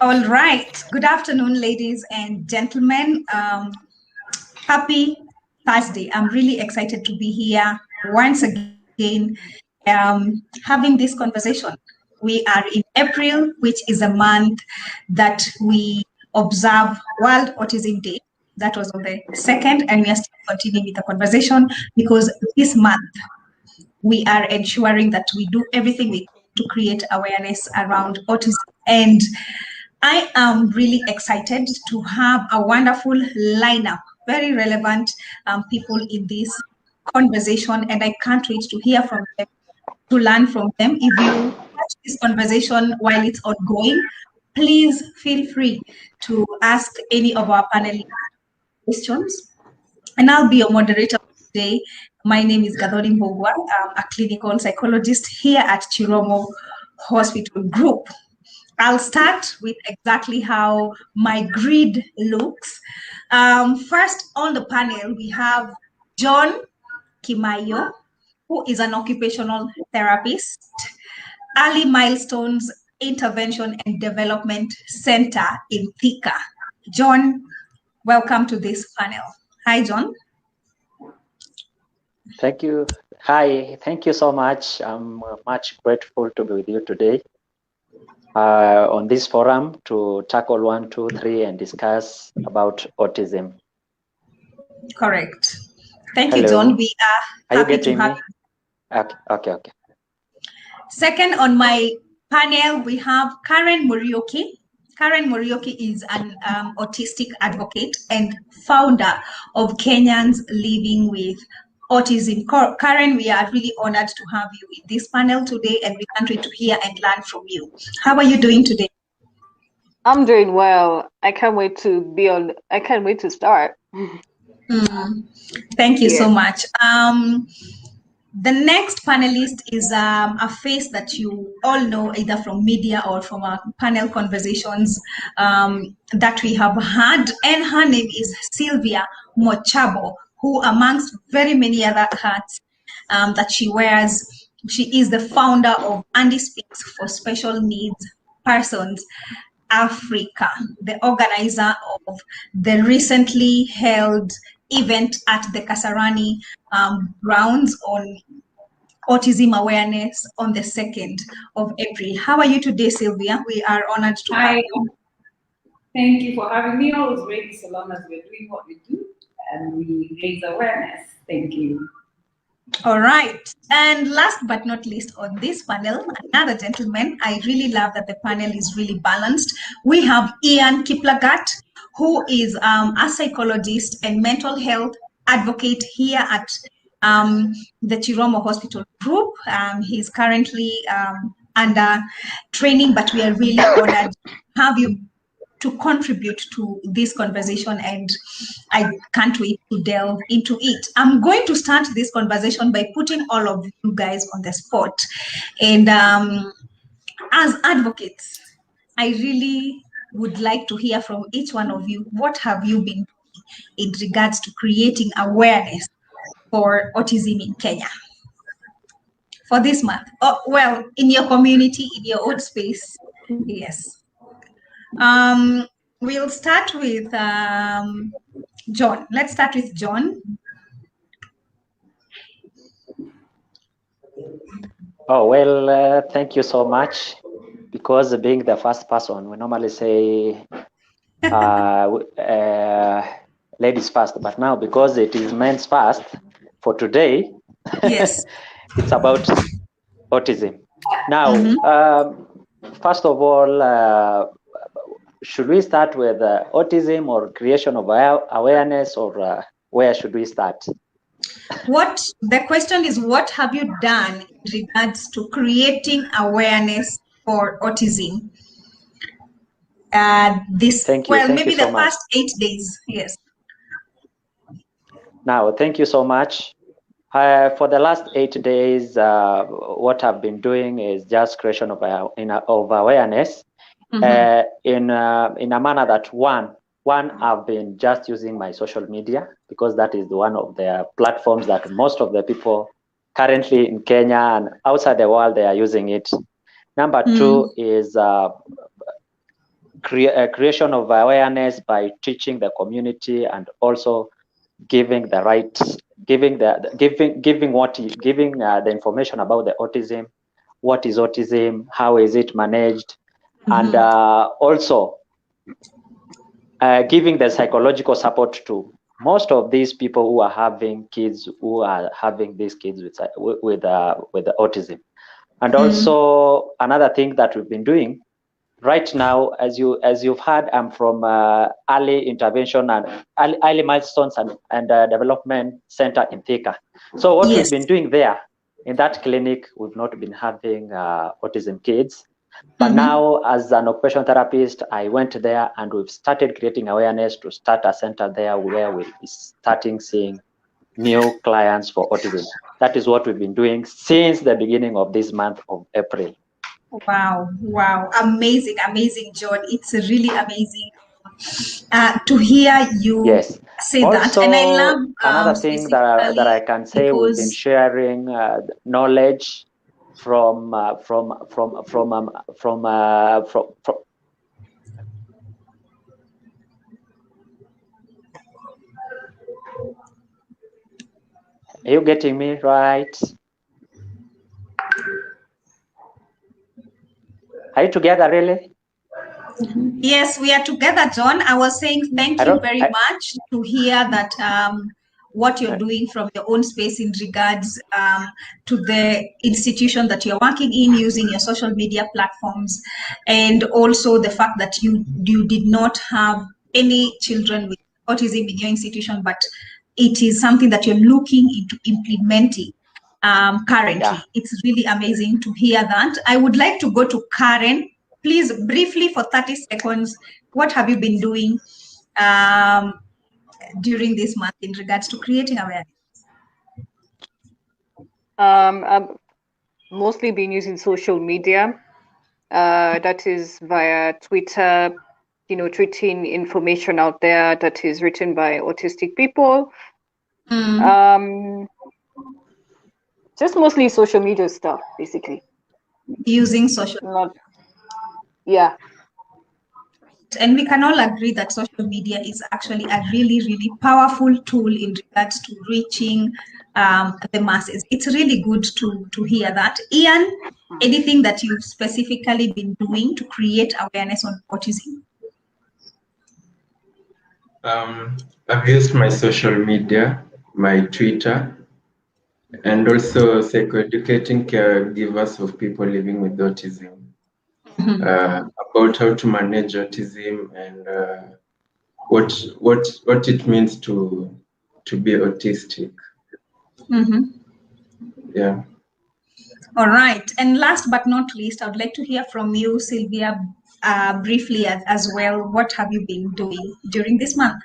All right. Good afternoon, ladies and gentlemen. Happy Thursday. I'm really excited to be here once again having this conversation. We are in April, which is a month that we observe World Autism Day. That was on the 2nd, and we are still continuing with the conversation because this month we are ensuring that we do everything we can to create awareness around autism. And I am really excited to have a wonderful lineup, very relevant people in this conversation, and I can't wait to hear from them, to learn from them. If you watch this conversation while it's ongoing, please feel free to ask any of our panelists questions, and I'll be your moderator today. My name is Gathoni Mbogwa. I'm a clinical psychologist here at Chiromo Hospital Group. I'll start with exactly how my grid looks. First on the panel, we have John Kimayo, who is an occupational therapist, Early Milestones Intervention and Development Center in Thika. John, welcome to this panel. Hi, John. Thank you. Hi, thank you so much. I'm much grateful to be with you today on this forum to tackle 1, 2, 3 and discuss about autism. Correct. Thank you, John. We are happy to have you. Okay. Second on my panel, we have Karen Muriuki. Karen Muriuki is an autistic advocate and founder of Kenyans Living with Autism. Karen, we are really honored to have you in this panel today, and we can't wait to hear and learn from you. How are you doing today? I'm doing well. I can't wait to be on. I can't wait to start. Thank you so much. The next panelist is a face that you all know either from media or from our panel conversations that we have had, and her name is Sylvia Mochabo, who amongst very many other hats that she wears, she is the founder of Andy Speaks for Special Needs Persons Africa, the organizer of the recently held event at the Kasarani grounds on Autism Awareness on the 2nd of April. How are you today, Sylvia? We are honored to have you. Thank you for having me. Always ready so long as we're doing what we do and we raise awareness. Thank you. All right. And last but not least on this panel, another gentleman. I really love that the panel is really balanced. We have Ian Kiplagat, who is a psychologist and mental health advocate here at the Chiromo Hospital Group. He's currently under training, but we are really honored to have you to contribute to this conversation, and I can't wait to delve into it. I'm going to start this conversation by putting all of you guys on the spot. And as advocates, I really would like to hear from each one of you. What have you been doing in regards to creating awareness for autism in Kenya for this month? Oh, well, in your community, in your own space, yes. We'll start with John. Let's start with John. Oh, well, thank you so much. Because being the first person, we normally say ladies first, but now because it is men's first, for today, yes, it's about autism. Now, first of all, should we start with autism or creation of awareness, or where should we start? The question is, what have you done in regards to creating awareness for autism? Maybe the past 8 days, yes. Now, thank you so much. For the last 8 days, what I've been doing is just creation of awareness. In a manner that one I've been just using my social media, because that is one of the platforms that most of the people currently in Kenya and outside the world, they are using it. Number two is creation of awareness by teaching the community, and also giving the information about the autism. What is autism? How is it managed? And also giving the psychological support to most of these people who are having kids with autism. And also another thing that we've been doing right now, as you've heard, I'm from early intervention and early milestones and development center in Thika. So what we've been doing there in that clinic, we've not been having autism kids. But now, as an occupational therapist, I went there and we've started creating awareness to start a center there where we'll be starting seeing new clients for autism. That is what we've been doing since the beginning of this month of April. Wow, amazing, John. It's really amazing to hear you say also, that. And I love another thing that I can say, we've been sharing knowledge from Are you getting me right? Are you together, really? Yes, we are together, John. I was saying thank you very much to hear that what you're doing from your own space in regards to the institution that you're working in, using your social media platforms, and also the fact that you did not have any children with autism in your institution, but it is something that you're looking into implementing currently. It's really amazing to hear that. I would like to go to Karen. Please, briefly for 30 seconds, what have you been doing during this month in regards to creating awareness? I've mostly been using social media. That is via Twitter, tweeting information out there that is written by autistic people. Just mostly social media stuff, basically. Using social. Yeah. And we can all agree that social media is actually a really, really powerful tool in regards to reaching the masses. It's really good to hear that. Ian, anything that you've specifically been doing to create awareness on autism? I've used my social media, my Twitter, and also psychoeducating caregivers of people living with autism about how to manage autism and what it means to be autistic. Yeah. All right. And last but not least, I would like to hear from you, Sylvia, briefly as well. What have you been doing during this month?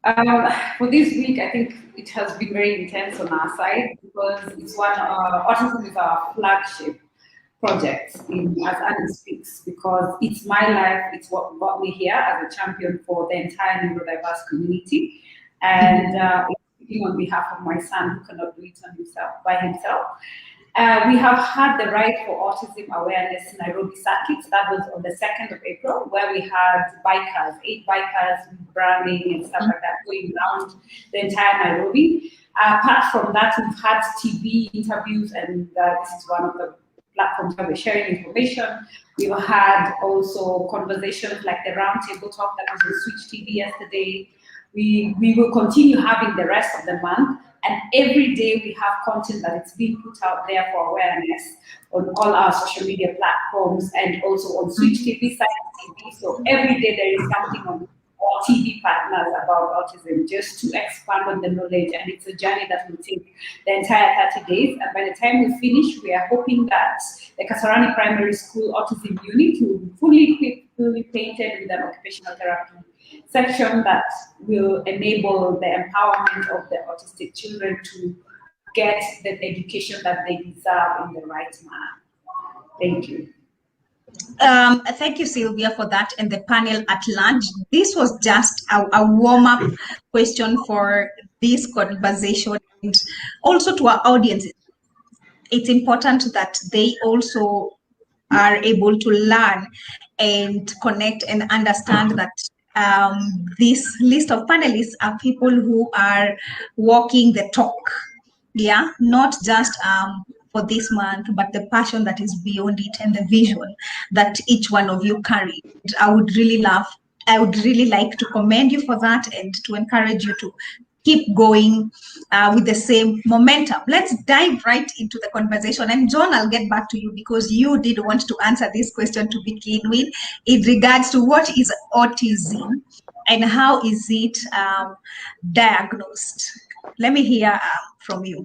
For this week, I think it has been very intense on our side because it's autism is our flagship project as Annie speaks, because it's my life, it's what brought me here as a champion for the entire neurodiverse community. And speaking on behalf of my son who cannot do it by himself. We have had the Ride for Autism Awareness Nairobi circuit. That was on the 2nd of April, where we had 8 bikers with branding and stuff like that going around the entire Nairobi. Apart from that, we've had TV interviews, and this is one of the platforms where we're sharing information. We've had also conversations like the roundtable talk that was on Switch TV yesterday. We will continue having the rest of the month, and every day we have content that is being put out there for awareness on all our social media platforms and also on Switch TV, Science TV. So every day there is something on our TV partners about autism, just to expand on the knowledge, and it's a journey that will take the entire 30 days. And by the time we finish, we are hoping that the Kasarani Primary School Autism Unit will be fully equipped, fully painted with an occupational therapy section that will enable the empowerment of the autistic children to get the education that they deserve in the right manner. Thank you. Thank you, Sylvia, for that, and the panel at large. This was just a warm-up question for this conversation, and also to our audiences. It's important that they also are able to learn and connect and understand that this list of panelists are people who are walking the talk. Yeah, not just for this month, but the passion that is beyond it and the vision that each one of you carry. I would really like to commend you for that and to encourage you to keep going with the same momentum. Let's dive right into the conversation. And John, I'll get back to you because you did want to answer this question to begin with in regards to what is autism and how is it diagnosed. Let me hear from you.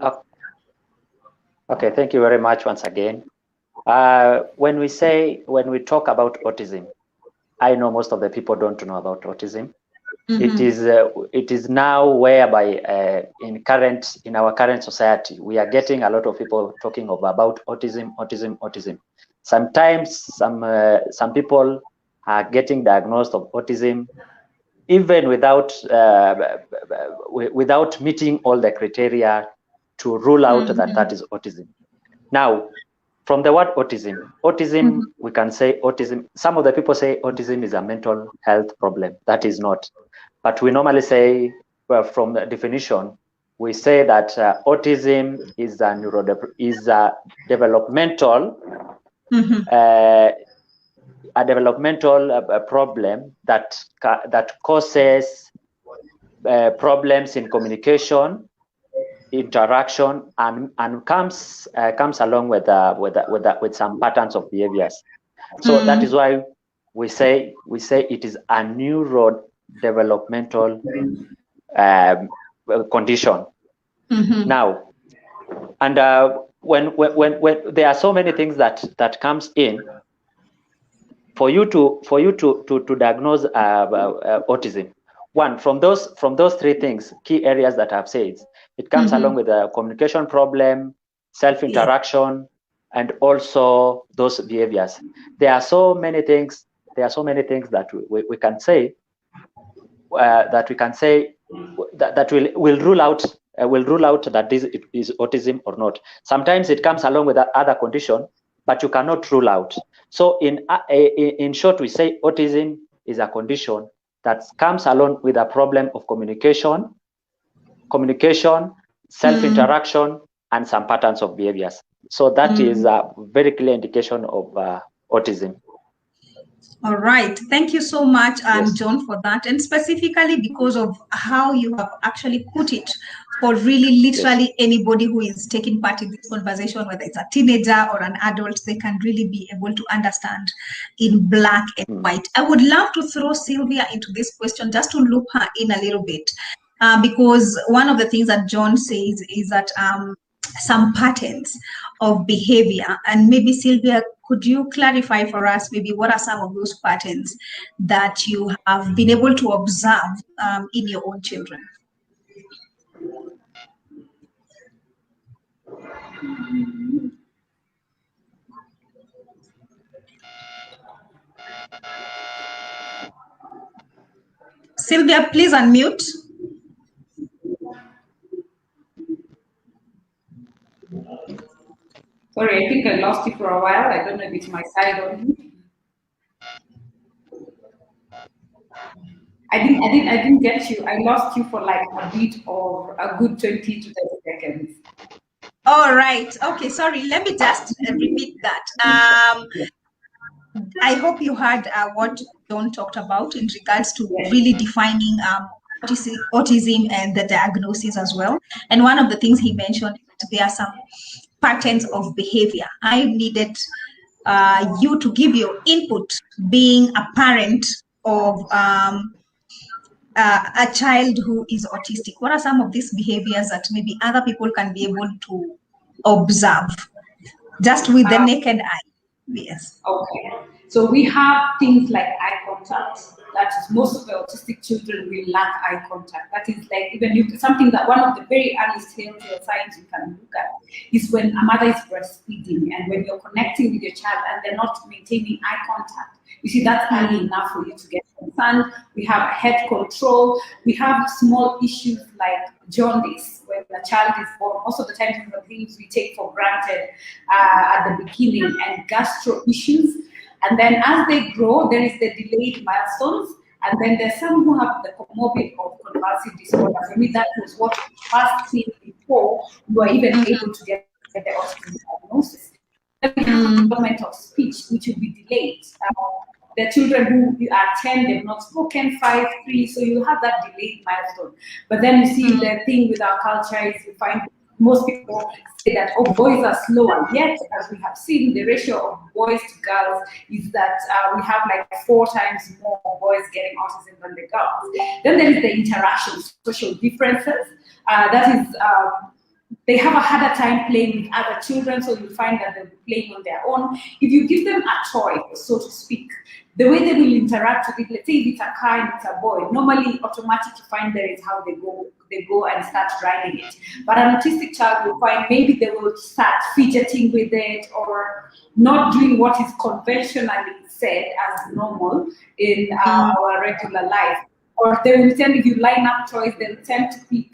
Okay, thank you very much once again. When we talk about autism, I know most of the people don't know about autism. It is now whereby in our current society we are getting a lot of people talking about autism. Sometimes some people are getting diagnosed of autism even without meeting all the criteria to rule out that is autism. Now, from the word autism, we can say autism. Some of the people say autism is a mental health problem. That is not. But we normally say, well, from the definition, we say that autism is a developmental problem that causes problems in communication, interaction, and comes along with some patterns of behaviors. So that is why we say it is a neurodevelopmental condition. Now, and when there are so many things that comes in for you to diagnose autism. One, from those three things, key areas that I've said, it comes along with a communication problem, self-interaction, and also those behaviors. There are so many things that we can say that will rule out that this is autism or not. Sometimes it comes along with other condition, but you cannot rule out. So in short, we say autism is a condition that comes along with a problem of communication, self-interaction, and some patterns of behaviors. So that is a very clear indication of autism. All right. Thank you so much, John, for that. And specifically because of how you have actually put it for really literally anybody who is taking part in this conversation, whether it's a teenager or an adult, they can really be able to understand in black and white. I would love to throw Sylvia into this question just to loop her in a little bit. Because one of the things that John says is that some patterns of behavior, and maybe Sylvia, could you clarify for us maybe what are some of those patterns that you have been able to observe in your own children? Sylvia, please unmute. Sorry, I think I lost you for a while. I don't know if it's my side or you. I didn't get you. I lost you for like a bit of a good 20 to 30 seconds. All right. Okay, sorry. Let me just repeat that. I hope you heard what John talked about in regards to really defining autism and the diagnosis as well. And one of the things he mentioned, there are some patterns of behavior. I needed you to give your input, being a parent of a child who is autistic. What are some of these behaviors that maybe other people can be able to observe just with the naked eye? Yes. Okay. So we have things like eye contact. That is, most of the autistic children will lack eye contact. That is like something that one of the very earliest telltale signs you can look at is when a mother is breastfeeding and when you're connecting with your child and they're not maintaining eye contact. You see, that's early enough for you to get concerned. We have head control. We have small issues like jaundice when the child is born. Most of the time, these are things we take for granted at the beginning, and gastro issues. And then as they grow, there is the delayed milestones. And then there's some who have the comorbid or convulsive disorder. For me, that was what we first seen before you are even able to get the autism diagnosis. Then we have development of speech, which will be delayed. The children who are 10, they've not spoken, 5, 3, so you have that delayed milestone. But then you see the thing with our culture is you find most people say that, oh, boys are slower. Yet, as we have seen, the ratio of boys to girls is that we have like 4 times more boys getting autism than the girls. Then there is the interaction, social differences. That is, they have a harder time playing with other children, so you find that they'll be playing on their own. If you give them a toy, so to speak, the way they will interact with it, let's say if it's a car and it's a boy, normally automatic you find there is how they go and start riding it. But an autistic child will find maybe they will start fidgeting with it or not doing what is conventionally said as normal in our regular life. Or they will tend, if you line up toys, they'll tend to pick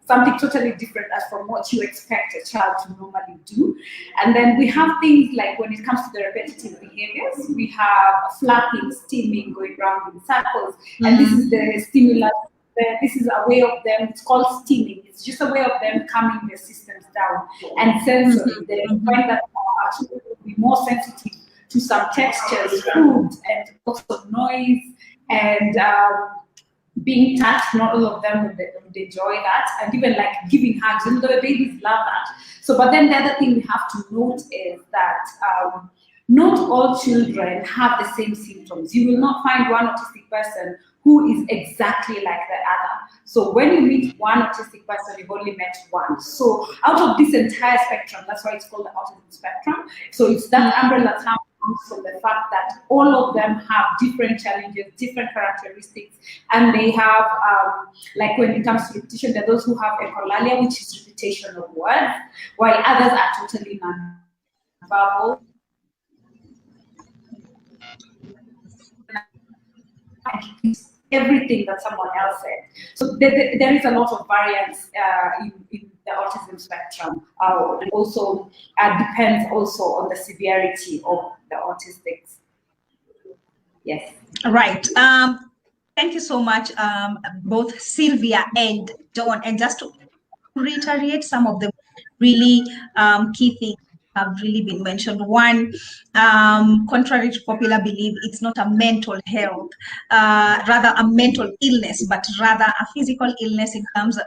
something totally different as from what you expect a child to normally do. And then we have things like when it comes to the repetitive behaviors, we have flapping, steaming, going around in circles. And this is the stimulus. This is a way of them, it's called steaming. It's just a way of them calming their systems down. And sensory, they find that children will be more sensitive to some textures, food, and also noise, and being touched. Not all of them would enjoy that, and even like giving hugs. And the babies love that. So, but then the other thing we have to note is that not all children have the same symptoms. You will not find one autistic person who is exactly like the other. So when you meet one autistic person, you've only met one. So out of this entire spectrum, that's why it's called the autism spectrum. So it's that umbrella term from the fact that all of them have different challenges, different characteristics, and they have, like when it comes to repetition, there are those who have echolalia, which is repetition of words, while others are totally non-verbal. Everything that someone else said. So there is a lot of variance in the autism spectrum. It also depends also on the severity of the autistics. Yes. Right. Thank you so much, both Sylvia and Dawn. And just to reiterate some of the really key things have really been mentioned. One, contrary to popular belief, it's not a mental health, rather a mental illness, but rather a physical illness in terms of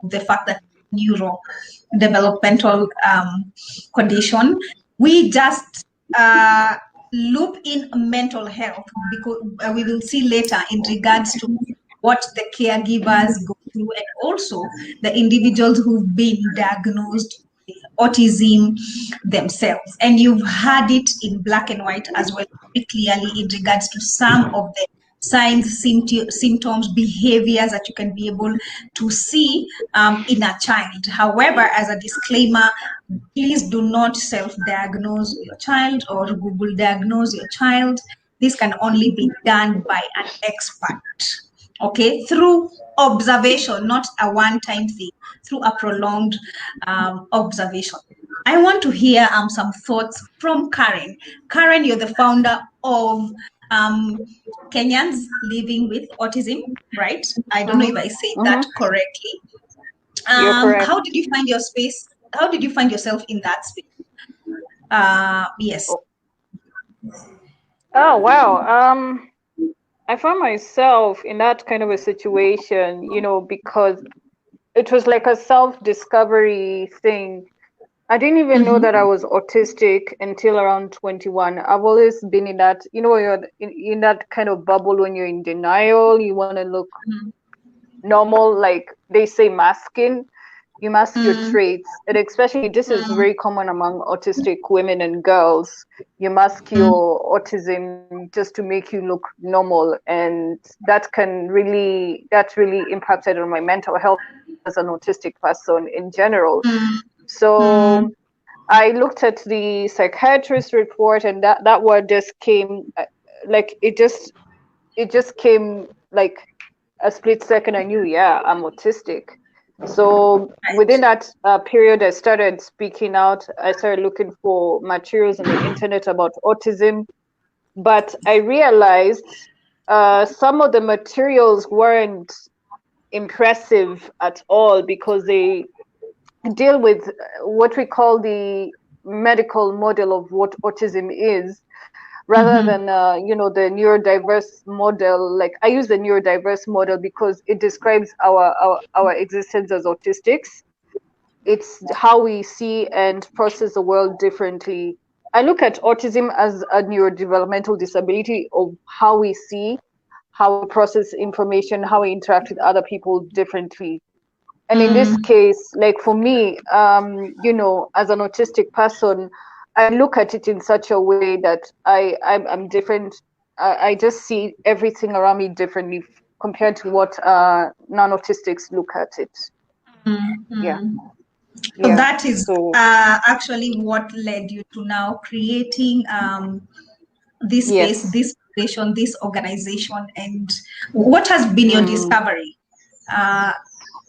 the fact that neurodevelopmental condition. We just loop in mental health because we will see later in regards to what the caregivers go through, and also the individuals who've been diagnosed with autism themselves. And you've had it in black and white as well, very clearly in regards to some of the signs, symptoms, behaviors that you can be able to see in a child. However, as a disclaimer, please do not self-diagnose your child or Google diagnose your child. This can only be done by an expert, okay, through observation, not a one-time thing, through a prolonged observation. I want to hear some thoughts from Karen. Karen, you're the founder of Kenyans Living with Autism, right? I don't know if I said that correctly. You're correct. How did you find your space? How did you find yourself in that space? Yes. Oh, wow. I found myself in that kind of a situation, you know, because it was like a self-discovery thing. I didn't even know that I was autistic until around 21. I've always been in that, you know, you're in that kind of bubble when you're in denial. You want to look normal, like they say masking. You mask your traits, and especially this is very common among autistic women and girls. You mask your autism just to make you look normal, and that really impacted on my mental health as an autistic person in general. So I looked at the psychiatrist report, and that word just came like it just came like a split second. I knew, yeah, I'm autistic. So within that period, I started speaking out. I started looking for materials on the internet about autism, but I realized some of the materials weren't impressive at all, because they deal with what we call the medical model of what autism is, rather than the neurodiverse model. Like, I use the neurodiverse model because it describes our existence as autistics. It's how we see and process the world differently. I look at autism as a neurodevelopmental disability of how we see, how we process information, how we interact with other people differently. And in this case, like for me, as an autistic person, I look at it in such a way that I'm different. I just see everything around me differently compared to what non-autistics look at it. Yeah. So that is actually what led you to now creating this space, this foundation, this organization. And what has been your discovery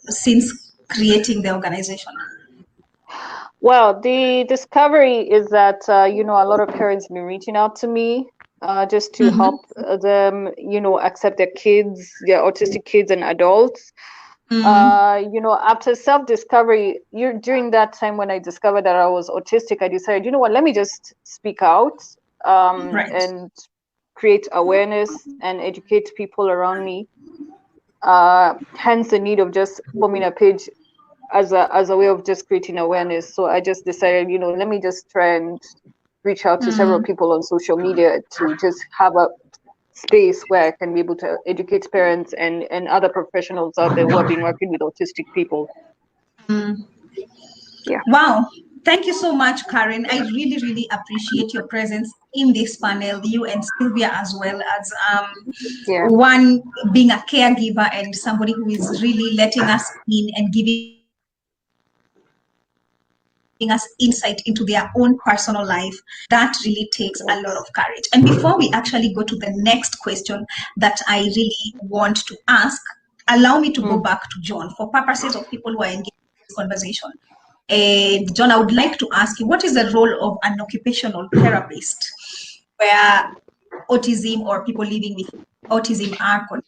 since creating the organization? Well, the discovery is that, a lot of parents have been reaching out to me just to help them, accept their kids, their autistic kids and adults. After self-discovery, during that time when I discovered that I was autistic, I decided, let me just speak out and create awareness and educate people around me. Hence the need of just forming a page as a way of just creating awareness. So I just decided, let me just try and reach out to several people on social media to just have a space where I can be able to educate parents and other professionals out there who have been working with autistic people. Yeah. Wow. Thank you so much, Karen. I really, really appreciate your presence in this panel, you and Sylvia, as well as one being a caregiver and somebody who is really letting us in and giving us insight into their own personal life. That really takes a lot of courage. And before we actually go to the next question that I really want to ask, allow me to go back to John for purposes of people who are engaged in this conversation. And John, I would like to ask you, what is the role of an occupational therapist where autism or people living with autism are concerned?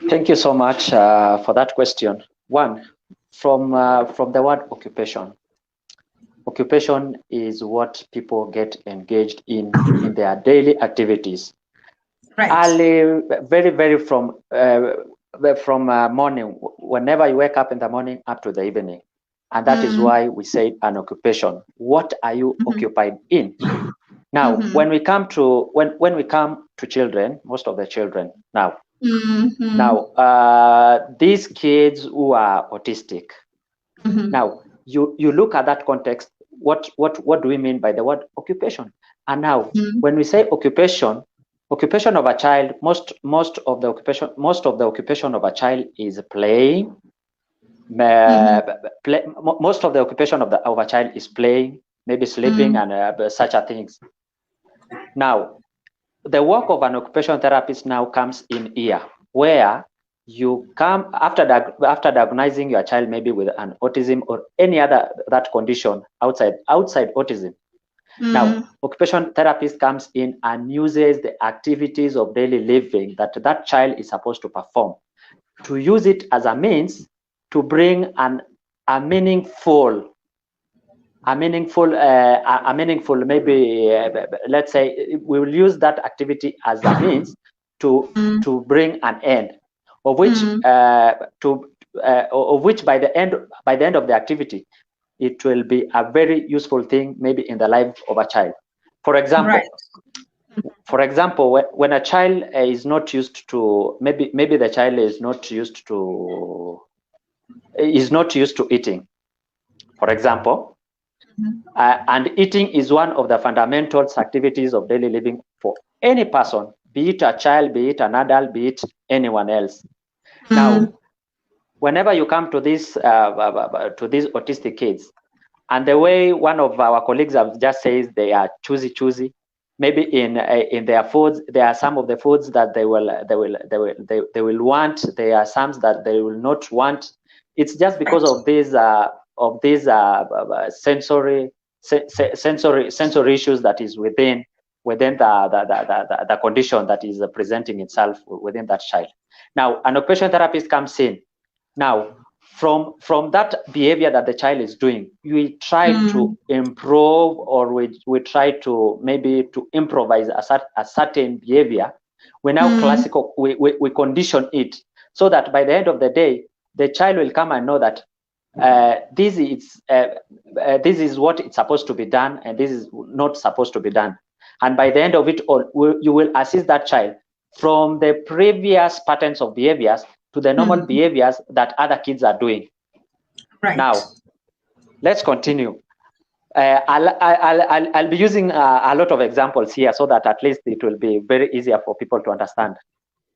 Thank you so much for that question. One, from the word occupation. Occupation is what people get engaged in their daily activities. Right. Early, very from morning, whenever you wake up in the morning up to the evening. And that is why we say an occupation. What are you occupied in? Now, when we come to when we come to children, most of the children now, these kids who are autistic. Now, you look at that context. What do we mean by the word occupation? And now, when we say occupation of a child, most of the occupation of a child is playing. Most of the occupation of a child is playing, maybe sleeping, and such things. Now, the work of an occupational therapist now comes in here, where you come after diagnosing your child maybe with an autism or any other that condition outside autism. Now, occupational therapist comes in and uses the activities of daily living that child is supposed to perform, to use it as a means to bring a meaningful maybe let's say we will use that activity as a means to bring an end, of which by the end of the activity, it will be a very useful thing maybe in the life of a child. For example, when a child is not used to, maybe the child is not used to eating, for example, and eating is one of the fundamental activities of daily living for any person, be it a child, be it an adult, be it anyone else. Now, whenever you come to these autistic kids, and the way one of our colleagues have just said they are choosy, maybe in their foods, there are some of the foods that they will want. There are some that they will not want. It's just because of these sensory issues that is within the condition that is presenting itself within that child. Now, an occupational therapist comes in. Now, from that behavior that the child is doing, we try to improve, or we try to maybe to improvise a certain behavior. We now we condition it so that by the end of the day, the child will come and know that this is what it's supposed to be done, and this is not supposed to be done. And by the end of it all, you will assist that child from the previous patterns of behaviors to the normal behaviors that other kids are doing. Right. Now, let's continue. I'll be using a lot of examples here so that at least it will be very easier for people to understand.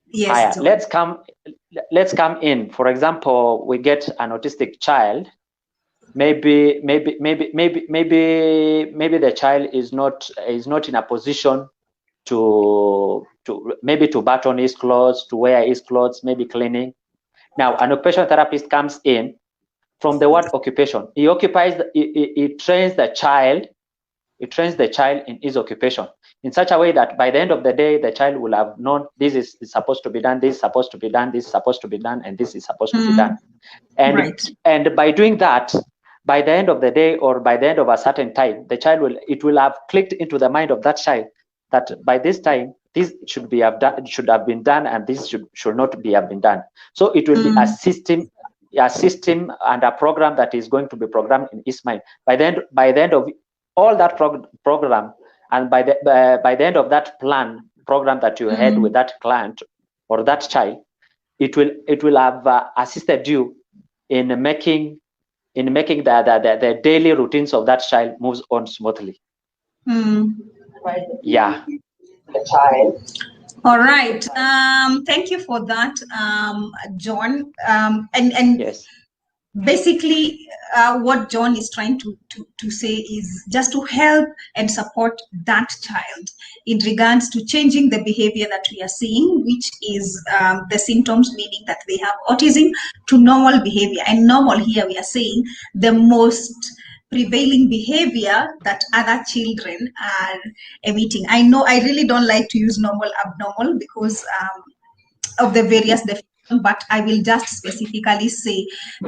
Yes. Let's come in. For example, we get an autistic child. Maybe the child is not in a position to button his clothes, to wear his clothes, maybe cleaning. Now, an occupational therapist comes in. From the word occupation, he trains the child. He trains the child in his occupation in such a way that by the end of the day, the child will have known this is supposed to be done, this is supposed to be done, this is supposed to be done, and this is supposed to be done. And by doing that, by the end of the day, or by the end of a certain time, the child will have clicked into the mind of that child that by this time, this should have been done, and this should not have been done. So it will be a system and a program that is going to be programmed in his mind. By the end of all that program, and by the end of that program that you had with that client or that child, it will have assisted you in making the daily routines of that child moves on smoothly. Yeah. The child. All right. Thank you for that, John. And yes. Basically, what John is trying to say is just to help and support that child in regards to changing the behavior that we are seeing, which is the symptoms, meaning that they have autism, to normal behavior. And normal here, we are saying the most prevailing behavior that other children are emitting. I know I really don't like to use normal, abnormal because of the various definitions, but I will just specifically say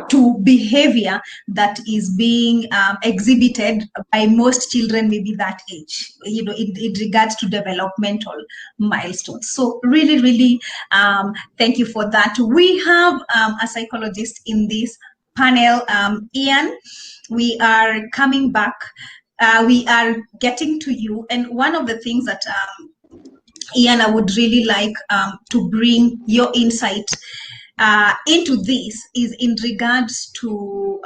to behavior that is being exhibited by most children maybe that age, in regards to developmental milestones. So really, thank you for that. We have a psychologist in this panel, Ian. We are coming back. We are getting to you. And one of the things that Ian, I would really like to bring your insight into this is in regards to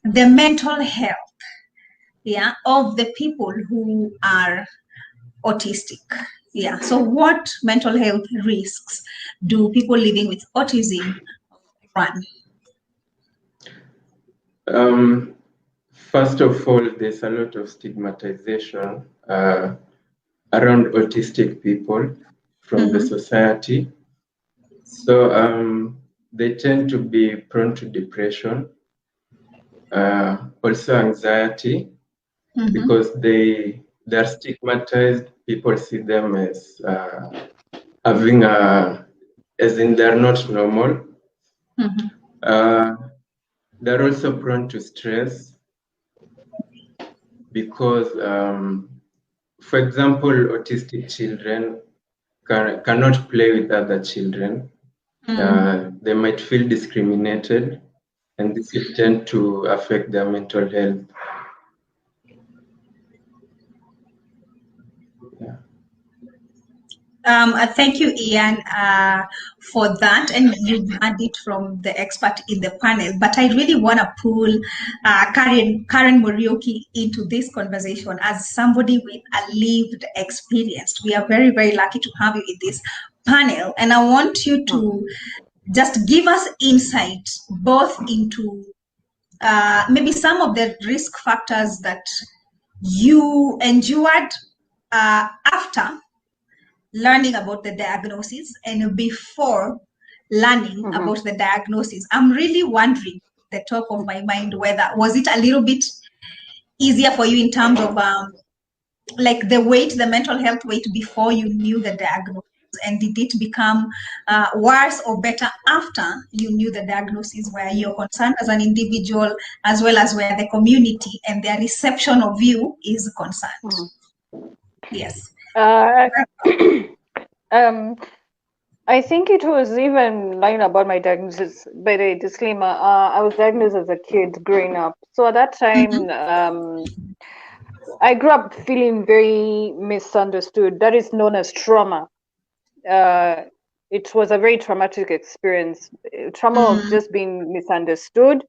the mental health, of the people who are autistic. So what mental health risks do people living with autism run? First of all, there's a lot of stigmatization around autistic people from the society. So they tend to be prone to depression, also anxiety, because they're stigmatized. People see them as having as in they're not normal. They're also prone to stress because, for example, autistic children cannot play with other children. They might feel discriminated, and this will tend to affect their mental health. Thank you, Ian, for that. And you've had it from the expert in the panel. But I really want to pull Karen Morioki into this conversation as somebody with a lived experience. We are very, very lucky to have you in this panel. And I want you to just give us insight both into maybe some of the risk factors that you endured after learning about the diagnosis and before learning about the diagnosis, I'm really wondering at the top of my mind whether was it a little bit easier for you in terms of like the weight, the mental health weight before you knew the diagnosis, and did it become worse or better after you knew the diagnosis, where you're concerned as an individual as well as where the community and their reception of you is concerned? Yes. I think it was even lying about my diagnosis. By the disclaimer, I was diagnosed as a kid growing up. So at that time, I grew up feeling very misunderstood. That is known as trauma. It was a very traumatic experience. Trauma of just being misunderstood.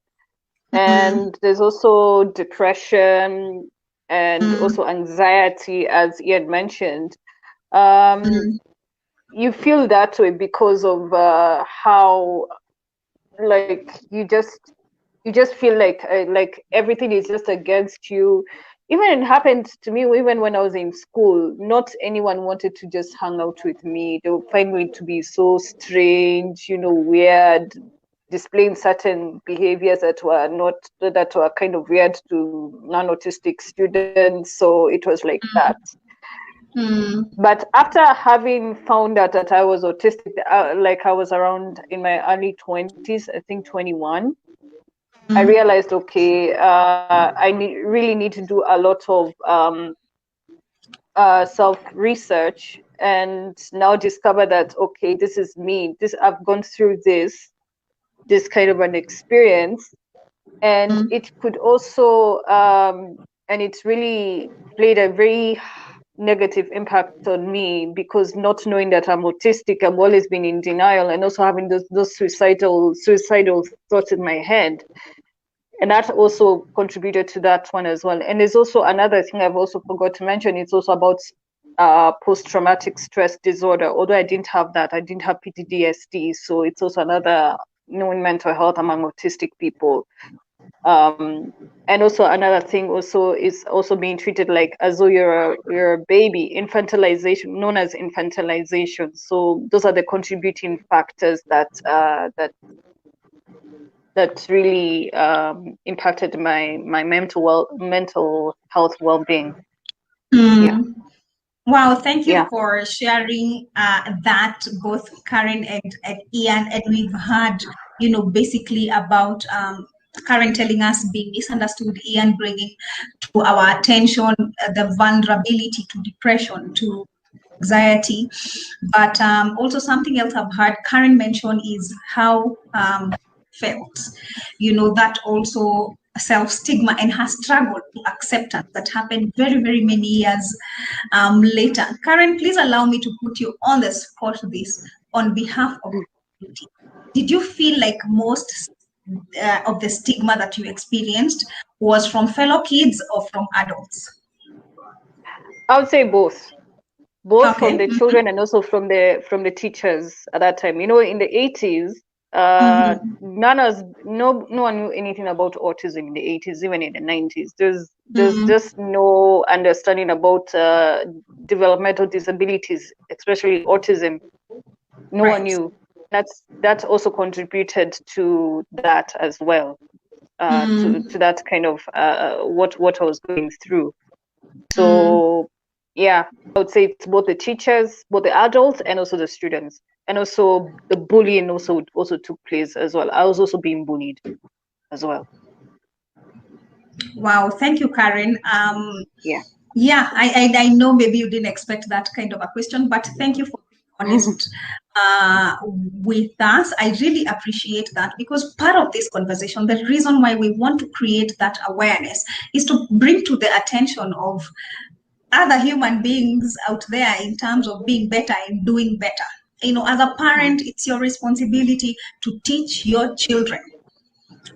And there's also depression and also anxiety, as Ian mentioned. You feel that way because of how, like, you just feel like everything is just against you. Even it happened to me even when I was in school. Not anyone wanted to just hang out with me. They would find me to be so strange, weird, displaying certain behaviors that were kind of weird to non-autistic students. So it was like that. But after having found out that I was autistic, like I was around in my early 20s, I think 21, I realized, okay, I really need to do a lot of self-research, and now discover that, okay, this is me. I've gone through this kind of an experience, and it could also, and it's really played a very negative impact on me, because not knowing that I'm autistic, I've always been in denial, and also having those suicidal thoughts in my head. And that also contributed to that one as well. And there's also another thing I've also forgot to mention. It's also about post-traumatic stress disorder. Although I didn't have that, I didn't have PTSD. So it's also another known mental health among autistic people. And also another thing also is also being treated like as though you're a baby, infantilization, known as infantilization. So those are the contributing factors that really impacted my mental health well-being. Yeah. Wow, thank you for sharing that, both Karen and Ian. And we've heard, basically about Karen telling us being misunderstood, Ian bringing to our attention the vulnerability to depression, to anxiety. But also something else I've heard Karen mention is how felt, that also self-stigma and her struggle to acceptance that happened very, very many years later. Karen, please allow me to put you on the spot this on behalf of the community. Did you feel like most of the stigma that you experienced was from fellow kids or from adults? I would say both. Both from the children and also from the teachers at that time. In the 80s, no one knew anything about autism in the 80s, even in the 90s. There's just no understanding about developmental disabilities, especially autism. No one knew. That also contributed to that as well, to that kind of what I was going through. So yeah, I would say it's both the teachers, both the adults, and also the students, and also the bullying also took place as well. I was also being bullied as well. Wow, thank you, Karen. Yeah, I know maybe you didn't expect that kind of a question, but thank you for being honest with us. I really appreciate that, because part of this conversation, the reason why we want to create that awareness is to bring to the attention of other human beings out there in terms of being better and doing better. As a parent, it's your responsibility to teach your children,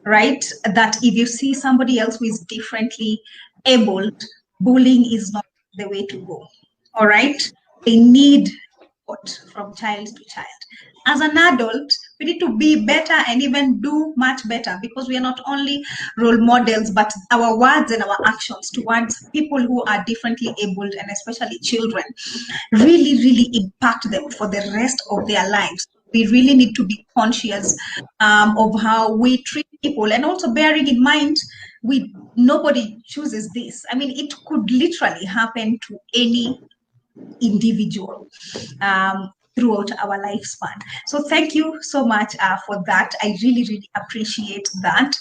right? That if you see somebody else who is differently abled, bullying is not the way to go. All right? They need support from child to child. As an adult, we need to be better and even do much better, because we are not only role models, but our words and our actions towards people who are differently abled, and especially children, really, really impact them for the rest of their lives. We really need to be conscious of how we treat people, and also bearing in mind, nobody chooses this. I mean, it could literally happen to any individual throughout our lifespan. So thank you so much for that. I really, really appreciate that.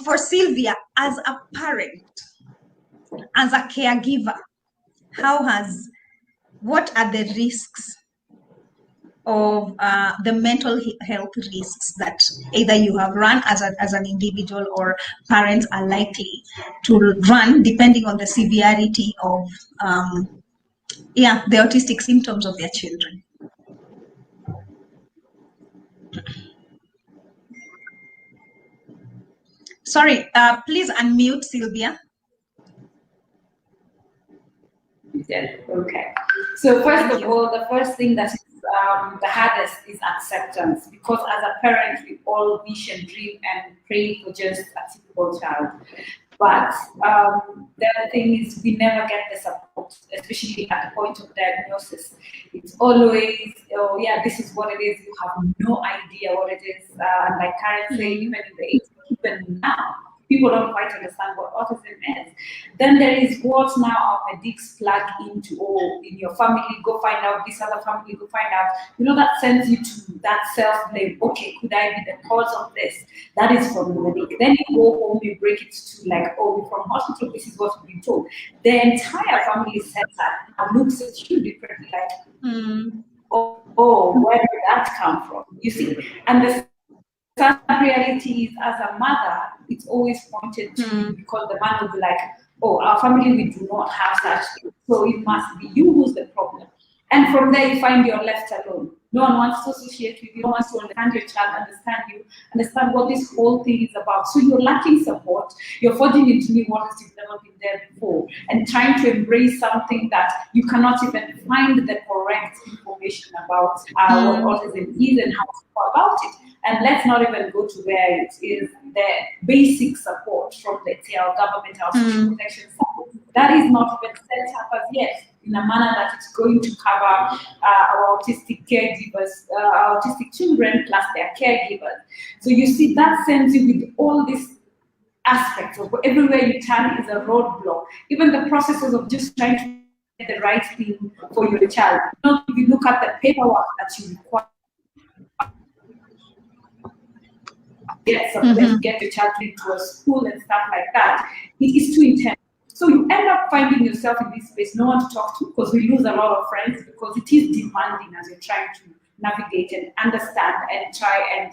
For Sylvia, as a parent, as a caregiver, what are the risks of the mental health risks that either you have run as an individual, or parents are likely to run, depending on the severity of the autistic symptoms of their children? Sorry, please unmute, Sylvia. Yeah, okay. So first of all, the first thing that is the hardest is acceptance, because as a parent, we all wish and dream and pray for just a typical child. But the other thing is, we never get the support, especially at the point of diagnosis. It's always, oh yeah, this is what it is. You have no idea what it is. Like Karen said, even in the 80s, even now, people don't quite understand what autism is. Then there is what now our medics plug into, in your family, go find out, this other family, go find out. You know, that sends you to that self-blame. Okay, could I be the cause of this? That is from the medic. Then you go home, you break it to like, oh, from hospital, this is what we've been told. The entire family setup now looks at you differently, like, oh, where did that come from? You see? And the sad reality is, as a mother, it's always pointed to you, because the man will be like, oh, our family, we do not have such things, so it must be you who's the problem. And from there, you find you're left alone. No one wants to associate with you, no one wants to understand your child, understand you, understand what this whole thing is about. So you're lacking support, you're forging into new waters you've never been there before, and trying to embrace something that you cannot even find the correct information about what autism is and how to go about it. And let's not even go to where it is the basic support from, let's say, our government, our social protection support. That is not even set up as yet in a manner that it's going to cover our autistic caregivers, our autistic children, plus their caregivers. So you see, that sends you with all these aspects of everywhere you turn is a roadblock. Even the processes of just trying to get the right thing for your child. Not if you look at the paperwork that you require. Get your child into a school and stuff like that, it is too intense. So you end up finding yourself in this space, no one to talk to, because we lose a lot of friends, because it is demanding as you're trying to navigate and understand and try and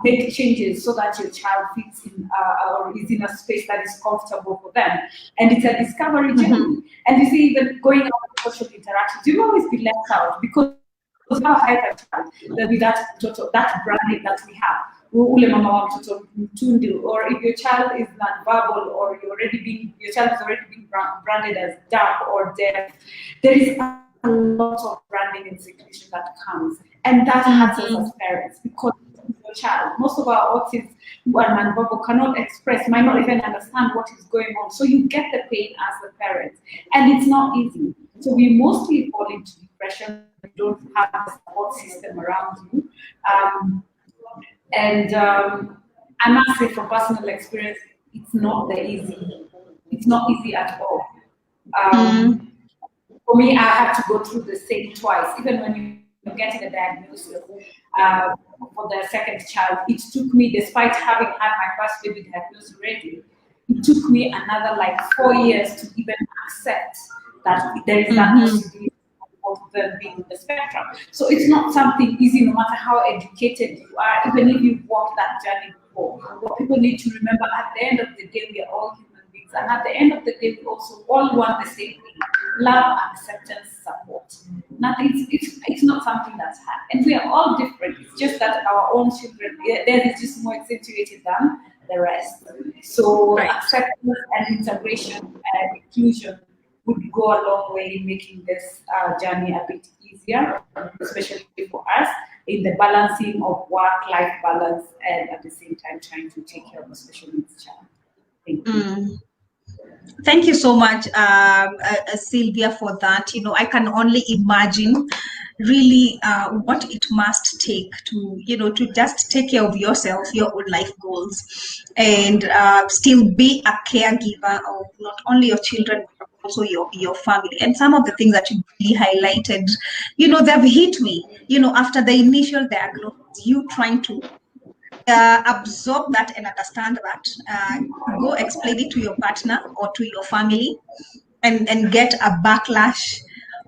make changes so that your child fits in or is in a space that is comfortable for them. And it's a discovery journey. And you see, even going out with social interactions, you will always be left out, because our hyper child, there'll be that branding that we have. Or if your child is not verbal, or your child is already being branded as dumb or deaf, there is a lot of branding and segregation that comes, and that hurts us as parents, because your child, most of our autists who are nonverbal cannot express, might not even understand what is going on. So you get the pain as a parent, and it's not easy. So we mostly fall into depression. We don't have a support system around you. And I must say, from personal experience, it's not that easy. It's not easy at all. For me, I had to go through the same twice. Even when you're getting a diagnosis for the second child, it took me, despite having had my first baby diagnosed already, it took me another like 4 years to even accept that there is that possibility of them being on the spectrum. So it's not something easy, no matter how educated you are, even if you've walked that journey before. What people need to remember, at the end of the day, we are all human beings. And at the end of the day, we also all want the same thing: love, acceptance, support. Nothing, it's not something that's hard. And we are all different. It's just that our own children, theirs is just more accentuated than the rest. So acceptance and integration and inclusion would go a long way in making this journey a bit easier, especially for us, in the balancing of work-life balance and at the same time trying to take care of a special needs child. Thank you. Thank you so much, Sylvia, for that. I can only imagine really what it must take to just take care of yourself, your own life goals, and still be a caregiver of not only your children, but also your family. And some of the things that you really highlighted, they've hit me, after the initial diagnosis, you trying to absorb that and understand that, go explain it to your partner or to your family, and get a backlash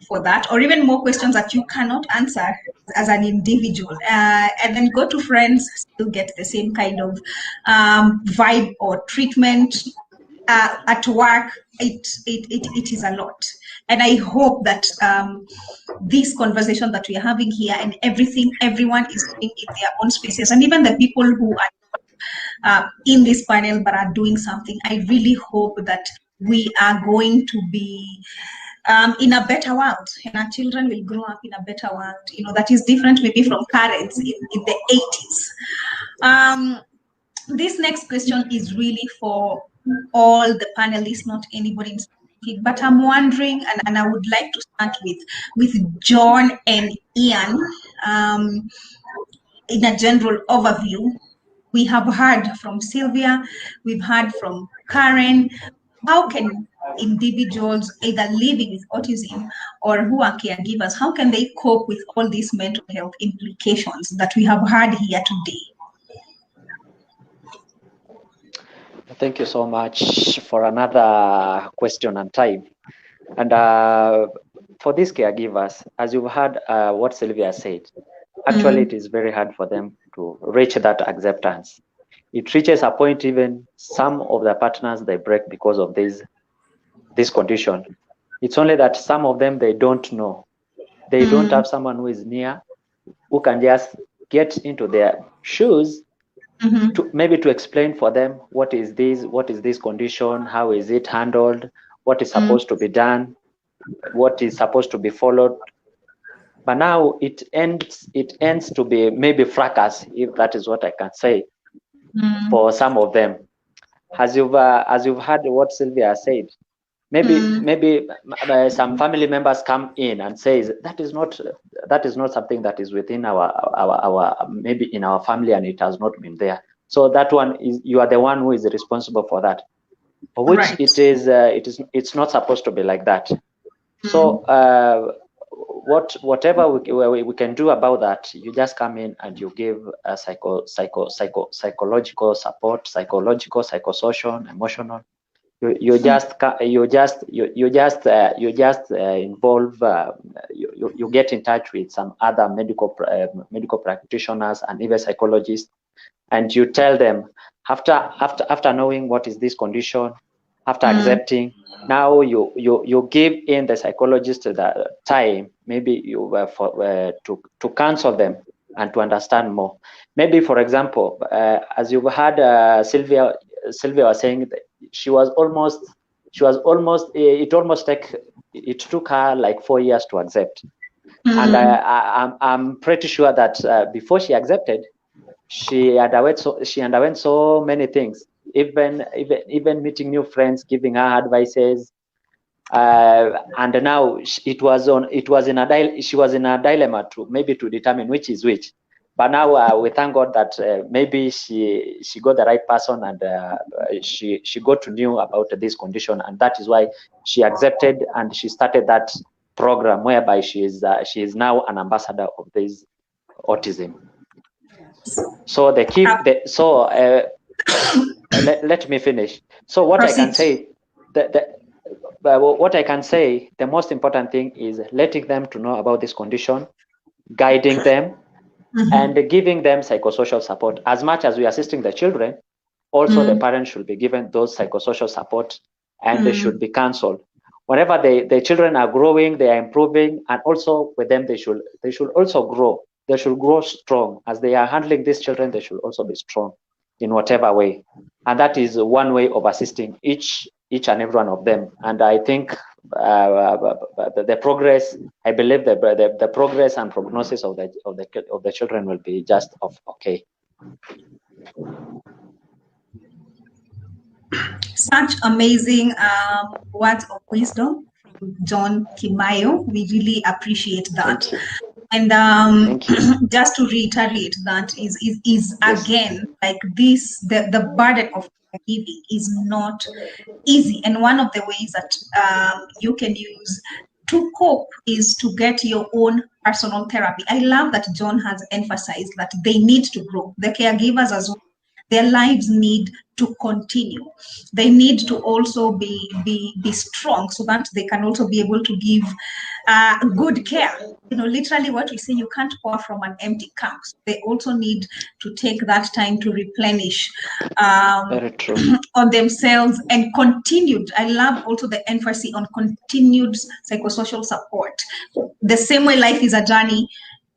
for that, or even more questions that you cannot answer as an individual, and then go to friends, still get the same kind of vibe or treatment. At work, it is a lot. And I hope that this conversation that we are having here and everyone is doing in their own spaces, and even the people who are in this panel but are doing something, I really hope that we are going to be in a better world, and our children will grow up in a better world, that is different maybe from parents in the 80s. This next question is really for all the panelists, not anybody in specific, but I'm wondering, and I would like to start with John and Ian. In a general overview, we have heard from Sylvia, we've heard from Karen. How can individuals either living with autism or who are caregivers, how can they cope with all these mental health implications that we have heard here today? Thank you so much for another question and time. And for these caregivers, as you've heard what Sylvia said, actually it is very hard for them to reach that acceptance. It reaches a point, even some of the partners, they break because of this condition. It's only that some of them, they don't know. They don't have someone who is near, who can just get into their shoes, to explain for them what is this condition, how is it handled, what is supposed to be done, what is supposed to be followed. But now it ends to be maybe fracas, if that is what I can say, for some of them. As you've heard what Sylvia said, maybe some family members come in and says that is not something that is within our maybe in our family, and it has not been there. So that one is, you are the one who is responsible for that, for which right. It's not supposed to be like that. So whatever we can do about that, you just come in and you give a psychological support, psychosocial, emotional. You just involve. You get in touch with some other medical practitioners and even psychologists, and you tell them after knowing what is this condition, after accepting, now you give in the psychologist the time, maybe to counsel them and to understand more. Maybe, for example, as you've heard Sylvia was saying, that it took her like 4 years to accept. And I'm pretty sure that before she accepted, she underwent so many things, even meeting new friends, giving her advices, and now she was in a dilemma to determine which is which. But now we thank God that maybe she got the right person, and she got to know about this condition, and that is why she accepted, and she started that program whereby she is now an ambassador of this autism. So let me finish. So what I can say, what I can say, the most important thing is letting them to know about this condition, guiding them, and giving them psychosocial support. As much as we are assisting the children, also the parents should be given those psychosocial support, and they should be counseled. Whenever the children are growing, they are improving, and also with them they should also grow. They should grow strong. As they are handling these children, they should also be strong in whatever way. And that is one way of assisting each and every one of them. And I think the progress. I believe the progress and prognosis of the children will be just okay. Such amazing words of wisdom from John Kimayo. We really appreciate that. And just to reiterate, that is again, like this, the burden of giving is not easy. And one of the ways that you can use to cope is to get your own personal therapy. I love that John has emphasized that they need to grow. The caregivers as well, their lives need to continue. They need to also be strong so that they can also be able to give good care. You know, literally what we say, you can't pour from an empty cup. So they also need to take that time to replenish Very true. on themselves and continued. I love also the emphasis on continued psychosocial support. The same way life is a journey,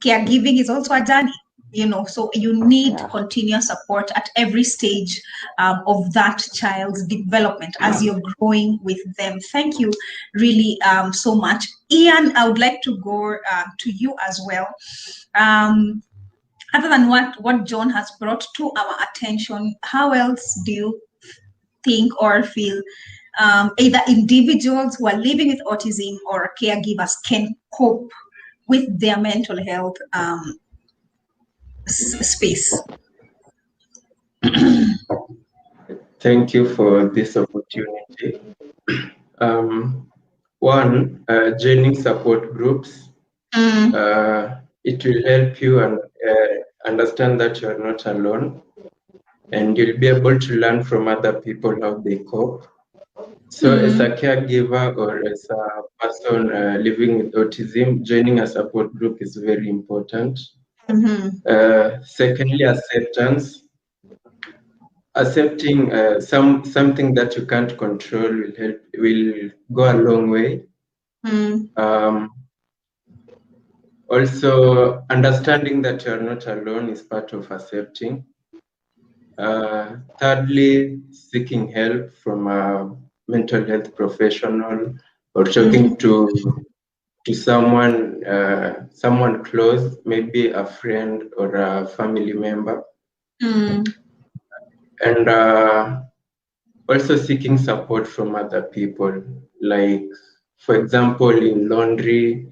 caregiving is also a journey. You know, so you need continuous support at every stage of that child's development as you're growing with them. Thank you really so much. Ian, I would like to go to you as well. Other than what John has brought to our attention, how else do you think or feel either individuals who are living with autism or caregivers can cope with their mental health space? Thank you for this opportunity. One, joining support groups. It will help you and understand that you are not alone, and you'll be able to learn from other people how they cope. So as a caregiver or as a person living with autism, joining a support group is very important. Secondly, acceptance. Accepting something that you can't control will go a long way. Also, understanding that you are not alone is part of accepting. Thirdly, seeking help from a mental health professional or talking to someone close, maybe a friend or a family member. And also seeking support from other people, like, for example, in laundry,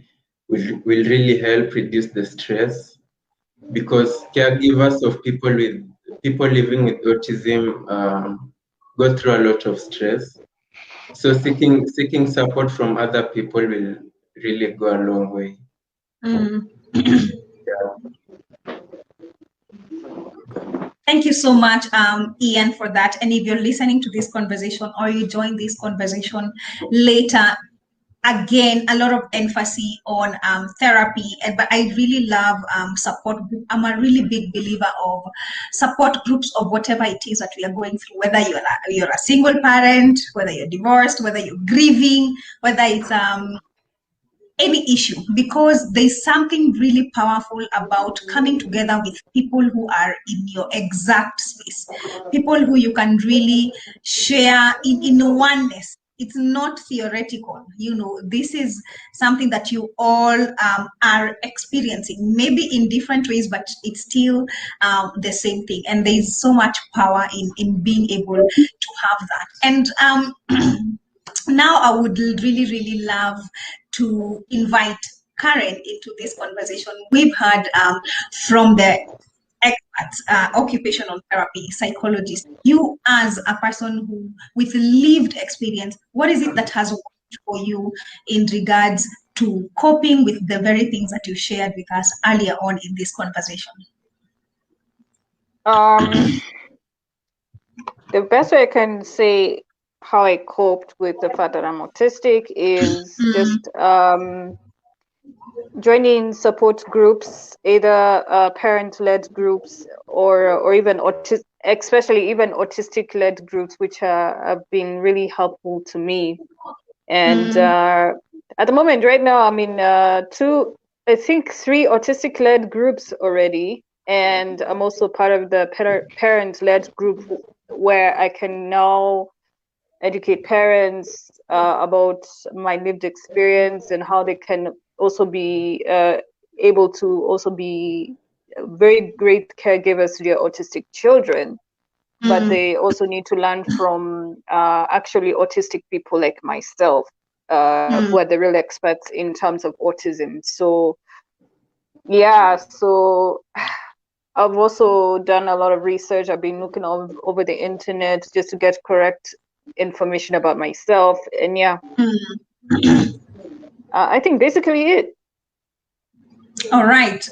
will really help reduce the stress, because caregivers of people living with autism go through a lot of stress. So seeking support from other people will really go a long way. Thank you so much, Ian, for that. And if you're listening to this conversation or you join this conversation later, again, a lot of emphasis on therapy, but I really love support group. I'm a really big believer of support groups of whatever it is that we are going through, whether you're a single parent, whether you're divorced, whether you're grieving, whether it's any issue, because there's something really powerful about coming together with people who are in your exact space, people who you can really share in oneness. It's not theoretical, you know, this is something that you all are experiencing, maybe in different ways, but it's still the same thing. And there's so much power in being able to have that. And now I would really, really love to invite Karen into this conversation. We've heard from the experts, occupational therapy, psychologists. You, as a person who with lived experience, what is it that has worked for you in regards to coping with the very things that you shared with us earlier on in this conversation? The best way I can say how I coped with the fact that I'm autistic is just joining support groups, either parent-led groups or even especially even autistic-led groups, which have been really helpful to me. And at the moment, right now, I'm in three autistic-led groups already, and I'm also part of the parent-led group where I can now educate parents about my lived experience and how they can also be able to also be very great caregivers to their autistic children. But they also need to learn from actually autistic people like myself, who are the real experts in terms of autism. So yeah, so I've also done a lot of research. I've been looking over the internet just to get correct information about myself. And yeah, I think basically it. All right.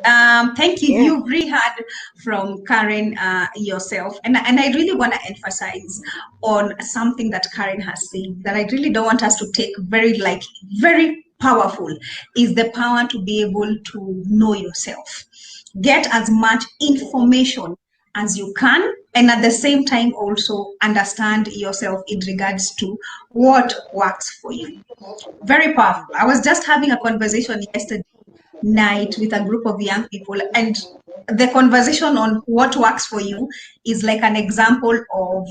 Thank you. Yeah. You've really heard from Karen yourself. And I really want to emphasize on something that Karen has said that I really don't want us to take very powerful is the power to be able to know yourself. Get as much information as you can, and at the same time also understand yourself in regards to what works for you. Very powerful. I was just having a conversation yesterday night with a group of young people, and the conversation on what works for you is like an example of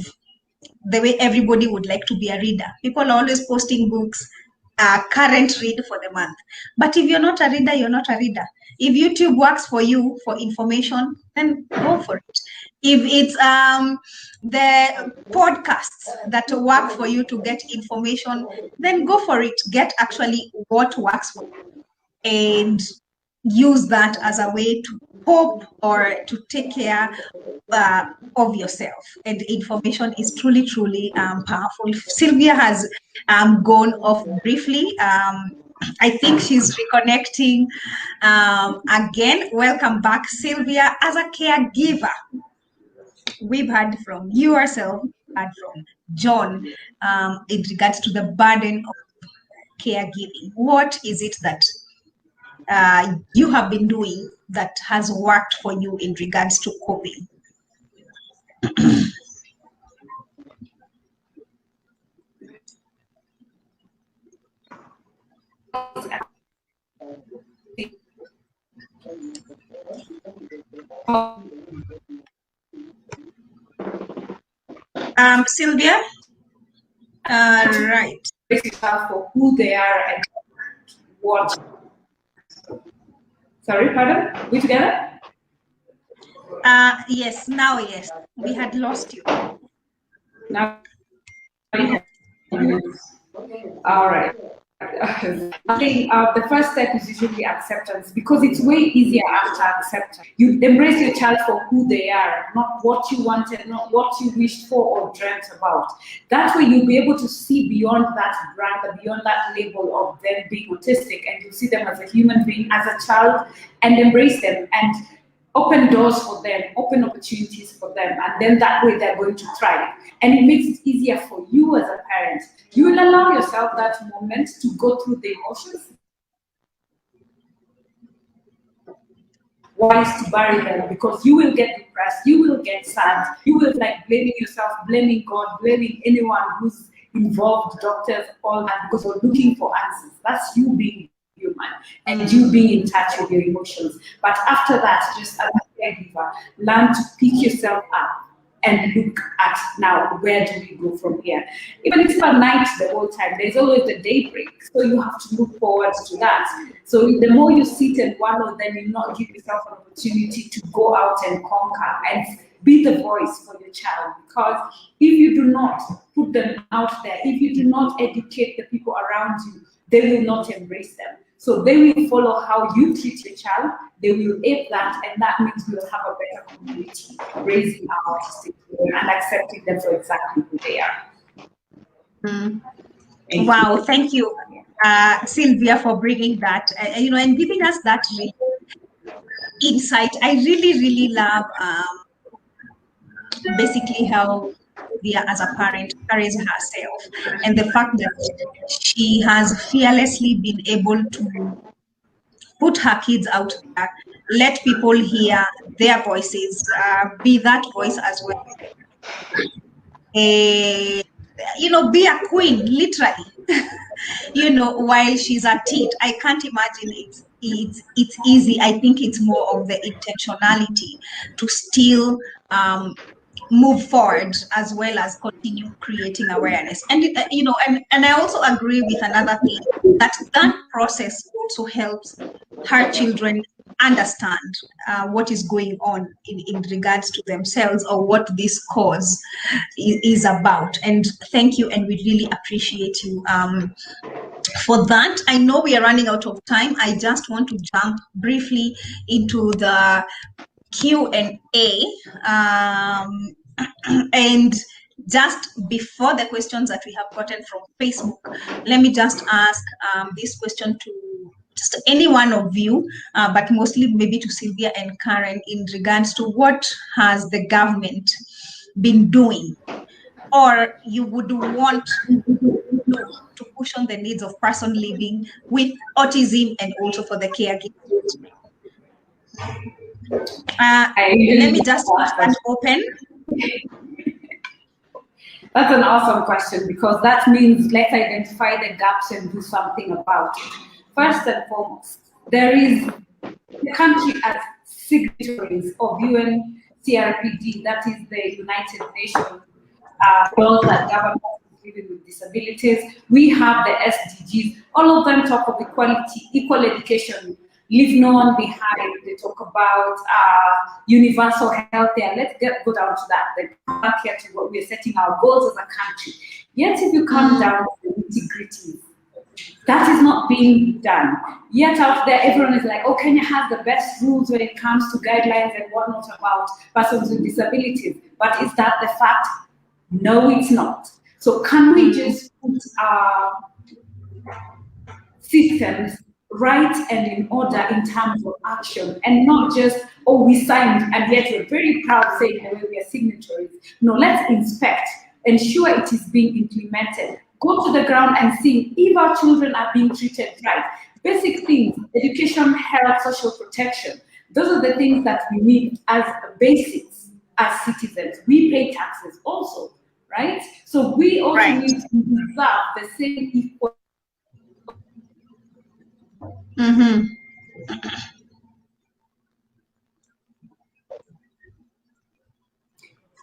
the way everybody would like to be a reader. People are always posting books, current read for the month. But if you're not a reader, you're not a reader. If YouTube works for you for information, then go for it. If it's the podcasts that work for you to get information, then go for it. Get actually what works for you and use that as a way to cope or to take care of yourself. And information is truly powerful. Sylvia has gone off briefly. I think she's reconnecting again. Welcome back, Sylvia. As a caregiver, we've heard from you yourself and from John in regards to the burden of caregiving. What is it that you have been doing that has worked for you in regards to coping? Sylvia? Right. For who they are and what. Sorry, pardon? We together? Yes, now yes. We had lost you. Now. All right. I think the first step is usually acceptance, because it's way easier after acceptance. You embrace your child for who they are, not what you wanted, not what you wished for or dreamt about. That way you'll be able to see beyond that brand, beyond that label of them being autistic, and you see them as a human being, as a child, and embrace them and open doors for them, open opportunities for them, and then that way they're going to thrive. And it makes it easier for you as a parent. You will allow yourself that moment to go through the emotions. Wise to bury them, because you will get depressed, you will get sad, you will like blaming yourself, blaming God, blaming anyone who's involved, doctors, all that, because you're looking for answers. That's you being human and you being in touch with your emotions. But after that, just as a caregiver, learn to pick yourself up and look at now, where do we go from here? Even if it's not night the whole time, there's always the daybreak. So you have to look forward to that. So the more you sit and wallow, then you not give yourself an opportunity to go out and conquer and be the voice for your child. Because if you do not put them out there, if you do not educate the people around you, they will not embrace them. So they will follow how you treat your child, they will ape that, and that means we will have a better community, raising our autistic children and accepting them for exactly who they are. Wow, thank you, Sylvia, for bringing that, and giving us that insight. I really love basically how Sylvia, as a parent, carries herself, and the fact that she has fearlessly been able to put her kids out there, let people hear their voices, be that voice as well. Be a queen, literally. While she's at it. I can't imagine it's easy. I think it's more of the intentionality to still move forward as well as continue creating awareness. And and I also agree with another thing, that process also helps her children understand what is going on in regards to themselves, or what this cause is about. And thank you, and we really appreciate you for that. I know we are running out of time. I just want to jump briefly into the Q&A. And just before the questions that we have gotten from Facebook, let me just ask this question to just any one of you, but mostly maybe to Sylvia and Karen, in regards to what has the government been doing, or you would want to push on the needs of person living with autism and also for the caregivers. Let me just keep that open. That's an awesome question, because that means let's identify the gaps and do something about it. First and foremost, there is the country as signatories of UNCRPD, that is the United Nations goals that govern living with disabilities. We have the SDGs. All of them talk of equality, equal education, leave no one behind. They talk about universal health care. Let's go down to that. Then come back here to what we're setting our goals as a country. Yet if you come down to the nitty-gritty, that is not being done. Yet out there, everyone is like, oh, Kenya has the best rules when it comes to guidelines and whatnot about persons with disabilities. But is that the fact? No, it's not. So can we just put our systems right and in order in terms of action, and not just, oh, we signed and yet we're very proud saying that we are signatories. No, let's inspect, ensure it is being implemented. Go to the ground and see if our children are being treated right. Basic things, education, health, social protection. Those are the things that we need as basics as citizens. We pay taxes also, right? So we also need to deserve the same equal.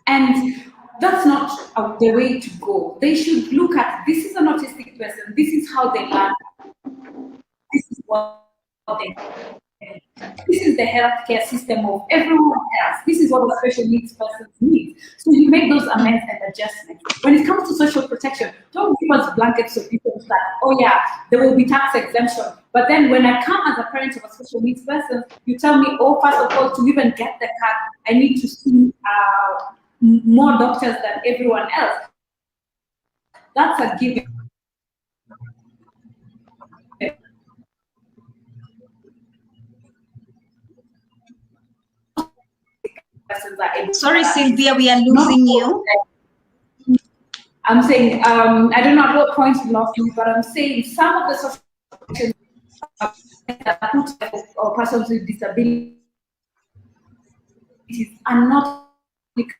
And that's not the way to go. They should look at, this is an autistic person, this is how they learn, this is what they do. This is the healthcare system of everyone else. This is what a special needs person needs. So you make those amends and adjustments. When it comes to social protection, don't give us blankets of people like, oh yeah, there will be tax exemption. But then when I come as a parent of a special needs person, you tell me, oh, first of all, to even get the card, I need to see more doctors than everyone else. That's a given. Sorry, Sylvia, we are losing you. I'm saying, I don't know at what point you lost me, but I'm saying some of the social or persons with disabilities are not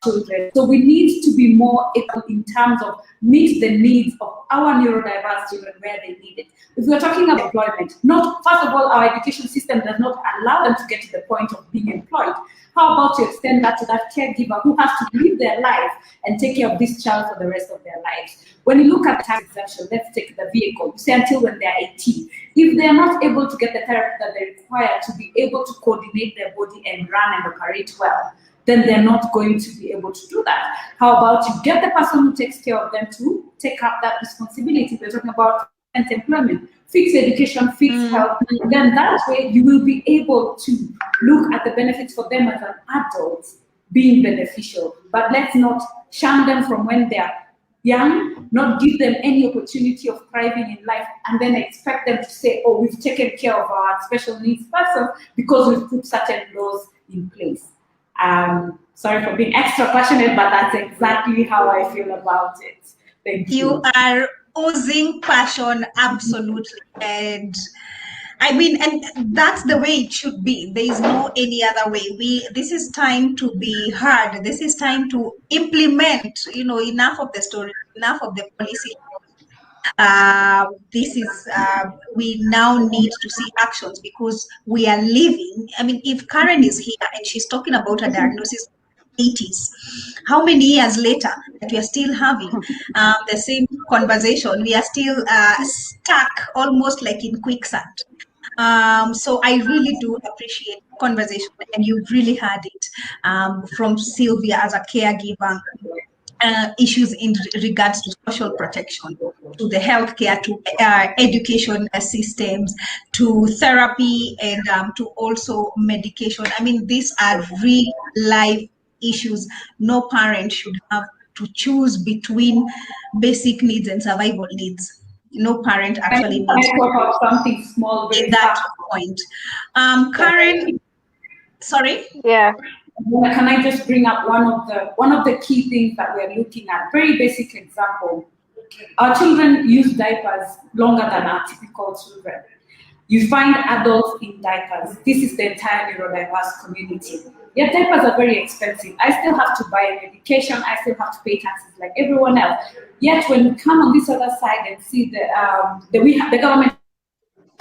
children. So we need to be more equal in terms of meet the needs of our neurodiverse children where they need it. If we're talking about employment, not first of all, our education system does not allow them to get to the point of being employed. How about to extend that to that caregiver who has to live their life and take care of this child for the rest of their lives? When you look at tax exemption, let's take the vehicle. You say until when they're 18. If they're not able to get the therapy that they require to be able to coordinate their body and run and operate well, then they're not going to be able to do that. How about you get the person who takes care of them to take up that responsibility? We're talking about employment, fix education, fix health. Then that way you will be able to look at the benefits for them as an adult being beneficial. But let's not shun them from when they're young, not give them any opportunity of thriving in life, and then expect them to say, oh, we've taken care of our special needs person because we've put certain laws in place. Sorry for being extra passionate, but that's exactly how I feel about it. Thank you. You are oozing passion, absolutely. And I mean, and that's the way it should be. There is no any other way. This is time to be heard. This is time to implement, enough of the story, enough of the policy. We now need to see actions because we are living. I mean, if Karen is here and she's talking about a diagnosis 80s. How many years later that we are still having the same conversation? We are still stuck almost like in quicksand. So I really do appreciate conversation, and you've really had it from Sylvia as a caregiver. Issues in regards to social protection, to the healthcare, to education systems, to therapy, and to also medication. I mean, these are real life issues. No parent should have to choose between basic needs and survival needs. No parent actually needs I talk about something small, very at that fast. point. Karen, sorry? Yeah. Can I just bring up one of the key things that we're looking at? Very basic example. Our children use diapers longer than our typical children. You find adults in diapers. This is the entire neurodiverse community. Yet diapers are very expensive. I still have to buy medication. I still have to pay taxes like everyone else. Yet when we come on this other side and see the government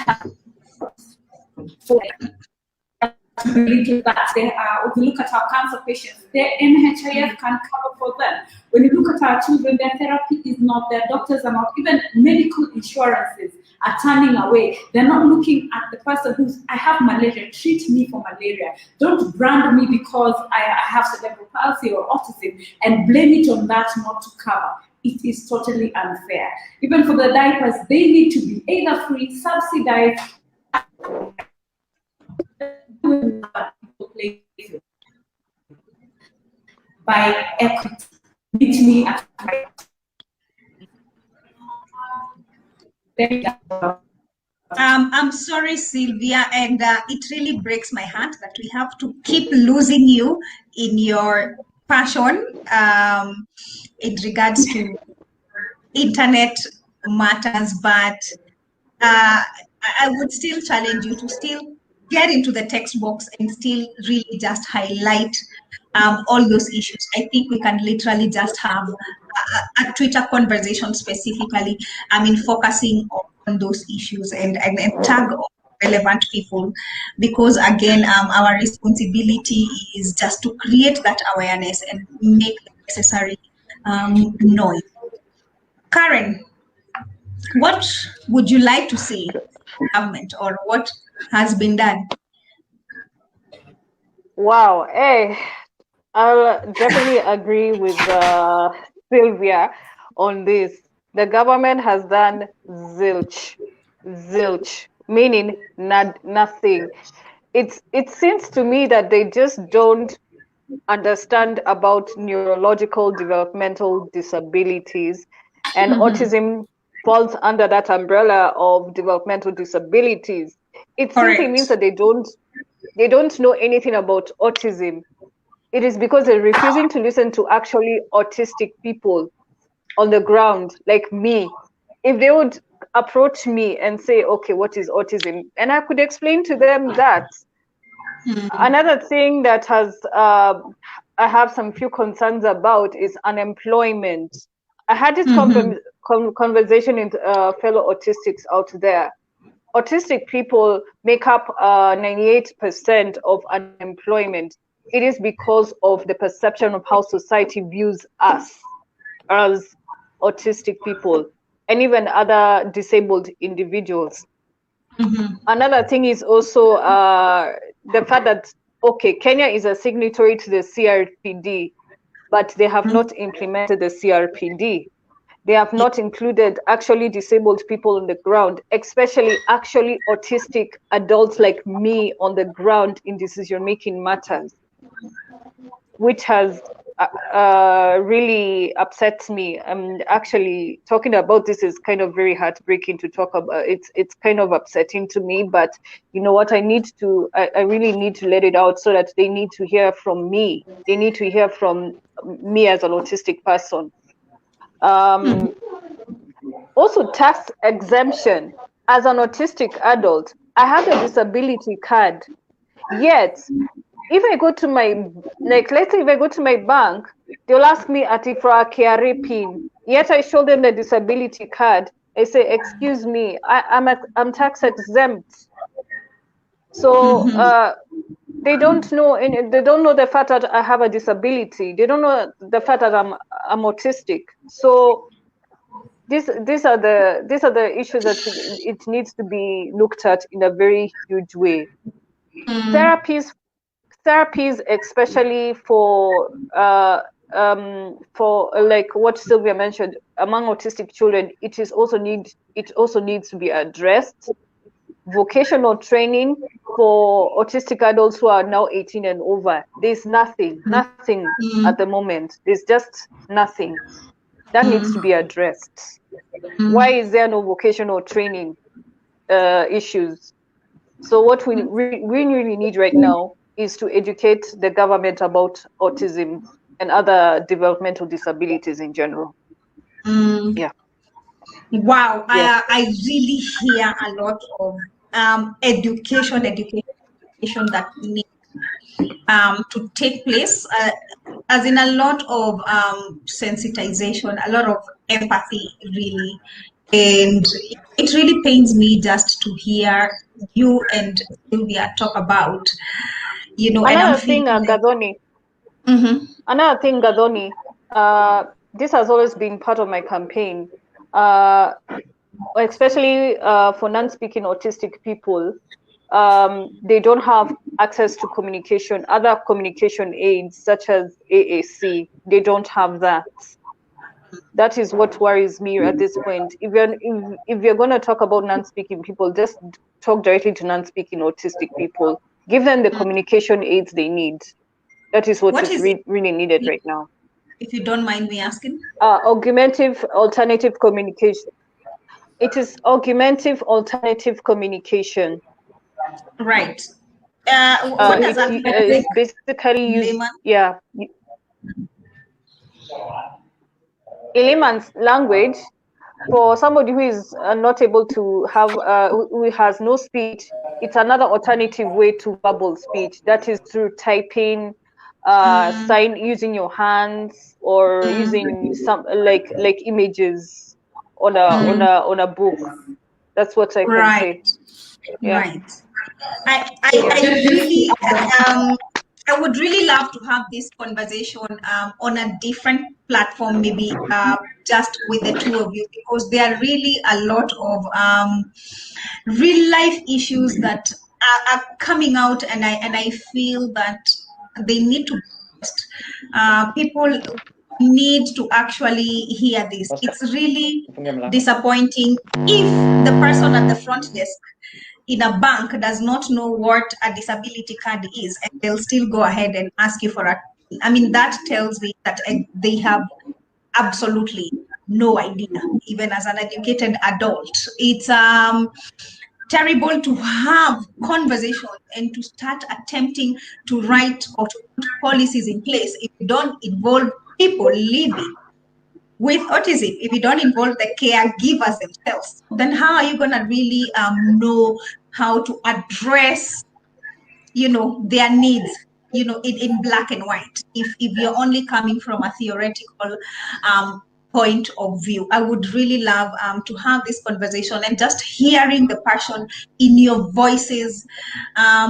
that they are, if you look at our cancer patients, their NHIF can cover for them. When you look at our children, their therapy is not, their doctors are not, even medical insurances are turning away. They're not looking at the person who's, I have malaria, treat me for malaria. Don't brand me because I have cerebral palsy or autism and blame it on that not to cover. It is totally unfair. Even for the diapers, they need to be either free, subsidized, by equity. Meet me at I'm sorry, Sylvia, and it really breaks my heart that we have to keep losing you in your passion in regards to internet matters, but I would still challenge you to still get into the textbooks and still really just highlight all those issues. I think we can literally just have a Twitter conversation specifically, focusing on those issues and tag relevant people, because again, our responsibility is just to create that awareness and make the necessary noise. Karen, what would you like to see government, or what has been done? Wow. Hey, I'll definitely agree with Sylvia on this. The government has done zilch, meaning nothing. It seems to me that they just don't understand about neurological developmental disabilities, and autism falls under that umbrella of developmental disabilities. It simply means that they don't know anything about autism. It is because they're refusing to listen to actually autistic people on the ground, like me. If they would approach me and say, okay, what is autism? And I could explain to them that. Another thing that I have some few concerns about is unemployment. I had this conversation with fellow autistics out there. Autistic people make up 98% of unemployment. It is because of the perception of how society views us as autistic people and even other disabled individuals. Another thing is also the fact that, okay, Kenya is a signatory to the CRPD, but they have not implemented the CRPD. They have not included actually disabled people on the ground, especially actually autistic adults like me on the ground in decision-making matters, which has really upsets me. Actually, talking about this is kind of very heartbreaking to talk about. It's kind of upsetting to me, but you know what? I really need to let it out so that they need to hear from me. They need to hear from me as an autistic person. Also, tax exemption. As an autistic adult, I have a disability card. Yet, if I go to my, let's say if I go to my bank, they'll ask me for a KRA PIN. Yet I show them the disability card. I say, excuse me, I'm tax exempt. So they don't know, and they don't know the fact that I have a disability. They don't know the fact that I'm autistic. So these are the issues that it needs to be looked at in a very huge way. Therapies, especially for like what Sylvia mentioned, among autistic children, it also needs to be addressed. Vocational training for autistic adults who are now 18 and over. There's nothing at the moment. There's just nothing that needs to be addressed. Why is there no vocational training issues? So what we really need right now is to educate the government about autism and other developmental disabilities in general. Yeah. Wow, Yes. I really hear a lot of education that needs to take place, as in a lot of sensitization, a lot of empathy, really. And it really pains me just to hear you and Sylvia talk about, and I'm Another feeling thing, like, Gadoni. Another thing, Gadoni. This has always been part of my campaign, especially for non-speaking autistic people. They don't have access to communication, other communication aids such as AAC. They don't have that. That is what worries me at this point. If you're going to talk about non-speaking people, just talk directly to non-speaking autistic people. Give them the communication aids they need. That is what is really needed right now. If you don't mind me asking? Augmentative alternative communication. It is augmentative alternative communication. Right. What does that mean? It's basically used, yeah. In layman's language, for somebody who is not able to have, who has no speech, it's another alternative way to verbal speech. That is through typing, sign using your hands, or using some like images on a book. That's what I can say. Yeah. Right. I really I would really love to have this conversation on a different platform, maybe just with the two of you, because there are really a lot of real life issues that are coming out, and I feel that they need to be addressed. People need to actually hear this. It's really disappointing if the person at the front desk in a bank does not know what a disability card is, and they'll still go ahead and ask you for a. I mean, that tells me that they have absolutely no idea, even as an educated adult. It's terrible to have conversations and to start attempting to write or to put policies in place if you don't involve people living with autism. If you don't involve the caregivers themselves, then how are you going to really know how to address, their needs, in black and white, if you're only coming from a theoretical point of view? I would really love to have this conversation, and just hearing the passion in your voices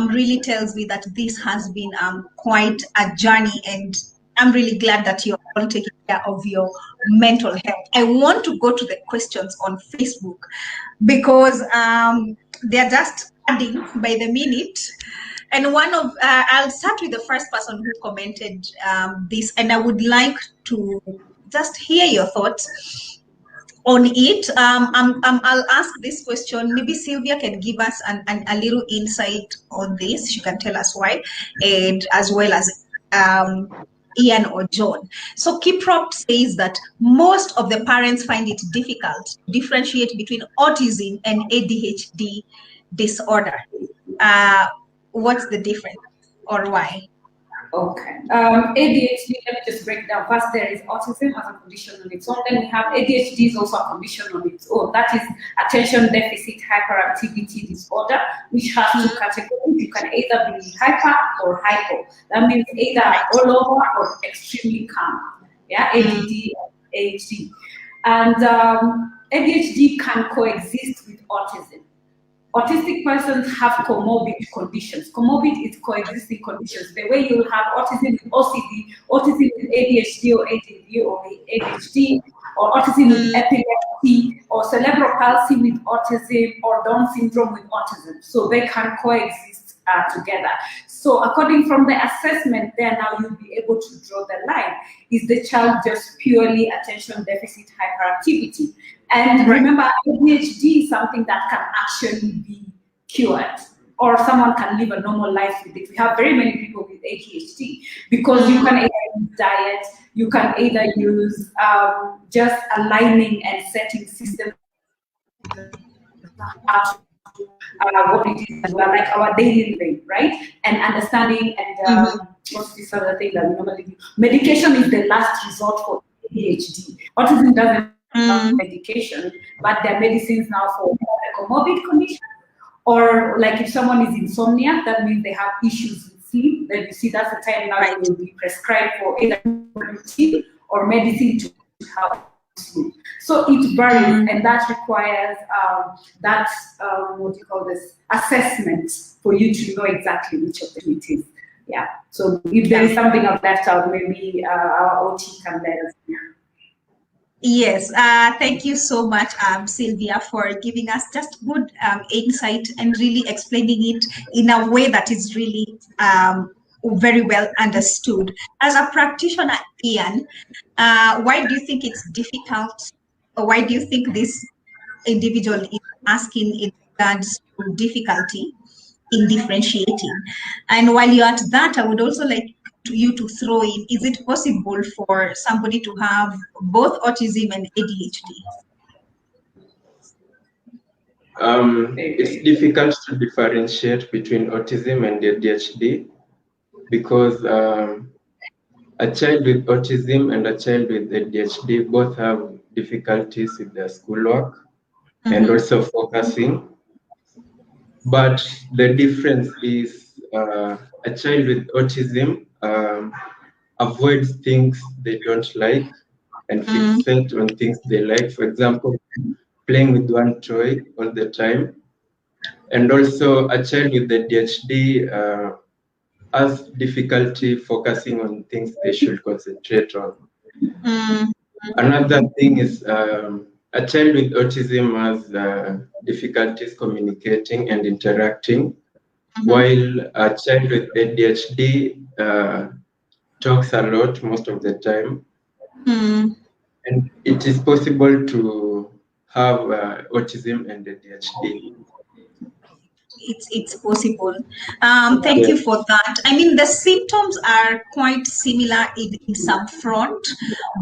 really tells me that this has been quite a journey, and I'm really glad that you're all taking care of your mental health. I want to go to the questions on Facebook, because they're just adding by the minute. And I'll start with the first person who commented this, and I would like to just hear your thoughts on it. I'll ask this question. Maybe Sylvia can give us a little insight on this. She can tell us why, and as well as Ian or John. So Kiprop says that most of the parents find it difficult to differentiate between autism and ADHD disorder. What's the difference, or why? Okay. ADHD, let me just break down. First, there is autism as a condition on its own. Then we have ADHD is also a condition on its own. That is attention deficit hyperactivity disorder, which has two categories. You can either be hyper or hypo. That means either all over or extremely calm. Yeah, ADD, ADHD. And ADHD can coexist with autism. autistic persons have comorbid conditions. Comorbid is coexisting conditions. The way you have autism with OCD, autism with ADHD or ADD or ADHD, or autism with epilepsy, or cerebral palsy with autism, or Down syndrome with autism. So they can coexist together. So according from the assessment there, now you'll be able to draw the line. Is the child just purely attention deficit hyperactivity? And remember, ADHD is something that can actually be cured, or someone can live a normal life with it. We have very many people with ADHD because you can either use diet, you can either use just aligning and setting systems what it is as well, like our daily living, right? And understanding and what's this other thing that we normally do? Medication is the last resort for ADHD. Autism doesn't have medication, but there are medicines now for a comorbid condition. Or like if someone is insomnia, that means they have issues with sleep. Then you see that's the time now you will be prescribed for either routine or medicine to help sleep. So it varies, and that requires what do you call this, assessment for you to know exactly which of them it is. Yeah. So if there is something I've left out, maybe our OT can let us know. Yes, thank you so much, Sylvia, for giving us just good insight and really explaining it in a way that is really very well understood. As a practitioner, Ian, why do you think it's difficult, or why do you think this individual is asking in regards to difficulty in differentiating? And while you're at that, I would also like you to throw in, is it possible for somebody to have both autism and ADHD? It's difficult to differentiate between autism and ADHD because a child with autism and a child with ADHD both have difficulties with their schoolwork and also focusing. But the difference is a child with autism avoids things they don't like and fixate on things they like. For example, playing with one toy all the time. And also a child with ADHD has difficulty focusing on things they should concentrate on. Another thing is a child with autism has difficulties communicating and interacting, while a child with ADHD talks a lot most of the time. And it is possible to have autism and ADHD. It's possible. Thank you for that. I mean, the symptoms are quite similar in some front,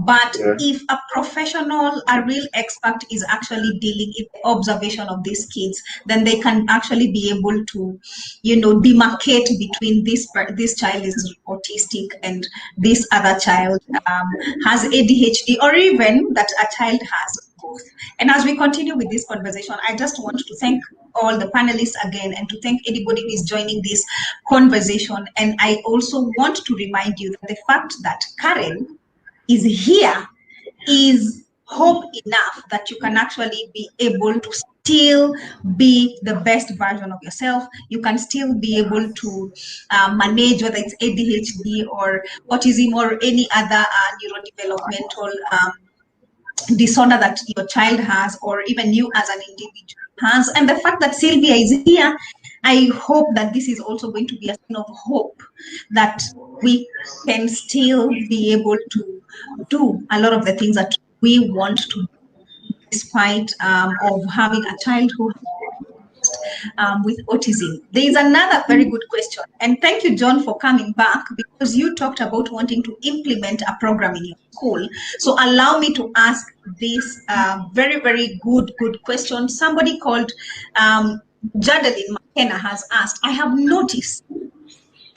but if a professional, a real expert is actually dealing in the observation of these kids, then they can actually be able to, demarcate between this child is autistic and this other child has ADHD, or even that a child has both. And as we continue with this conversation, I just want to thank all the panelists again and to thank anybody who is joining this conversation. And I also want to remind you that the fact that Karen is here is hope enough that you can actually be able to still be the best version of yourself. You can still be able to manage whether it's ADHD or autism or any other neurodevelopmental disorder that your child has, or even you as an individual has. And the fact that Sylvia is here, I hope that this is also going to be a sign of hope that we can still be able to do a lot of the things that we want to do, despite of having a child who with autism. There is another very good question, and thank you, John, for coming back, because you talked about wanting to implement a program in your school. So allow me to ask this very, very good question. Somebody called Jadeline McKenna has asked, I have noticed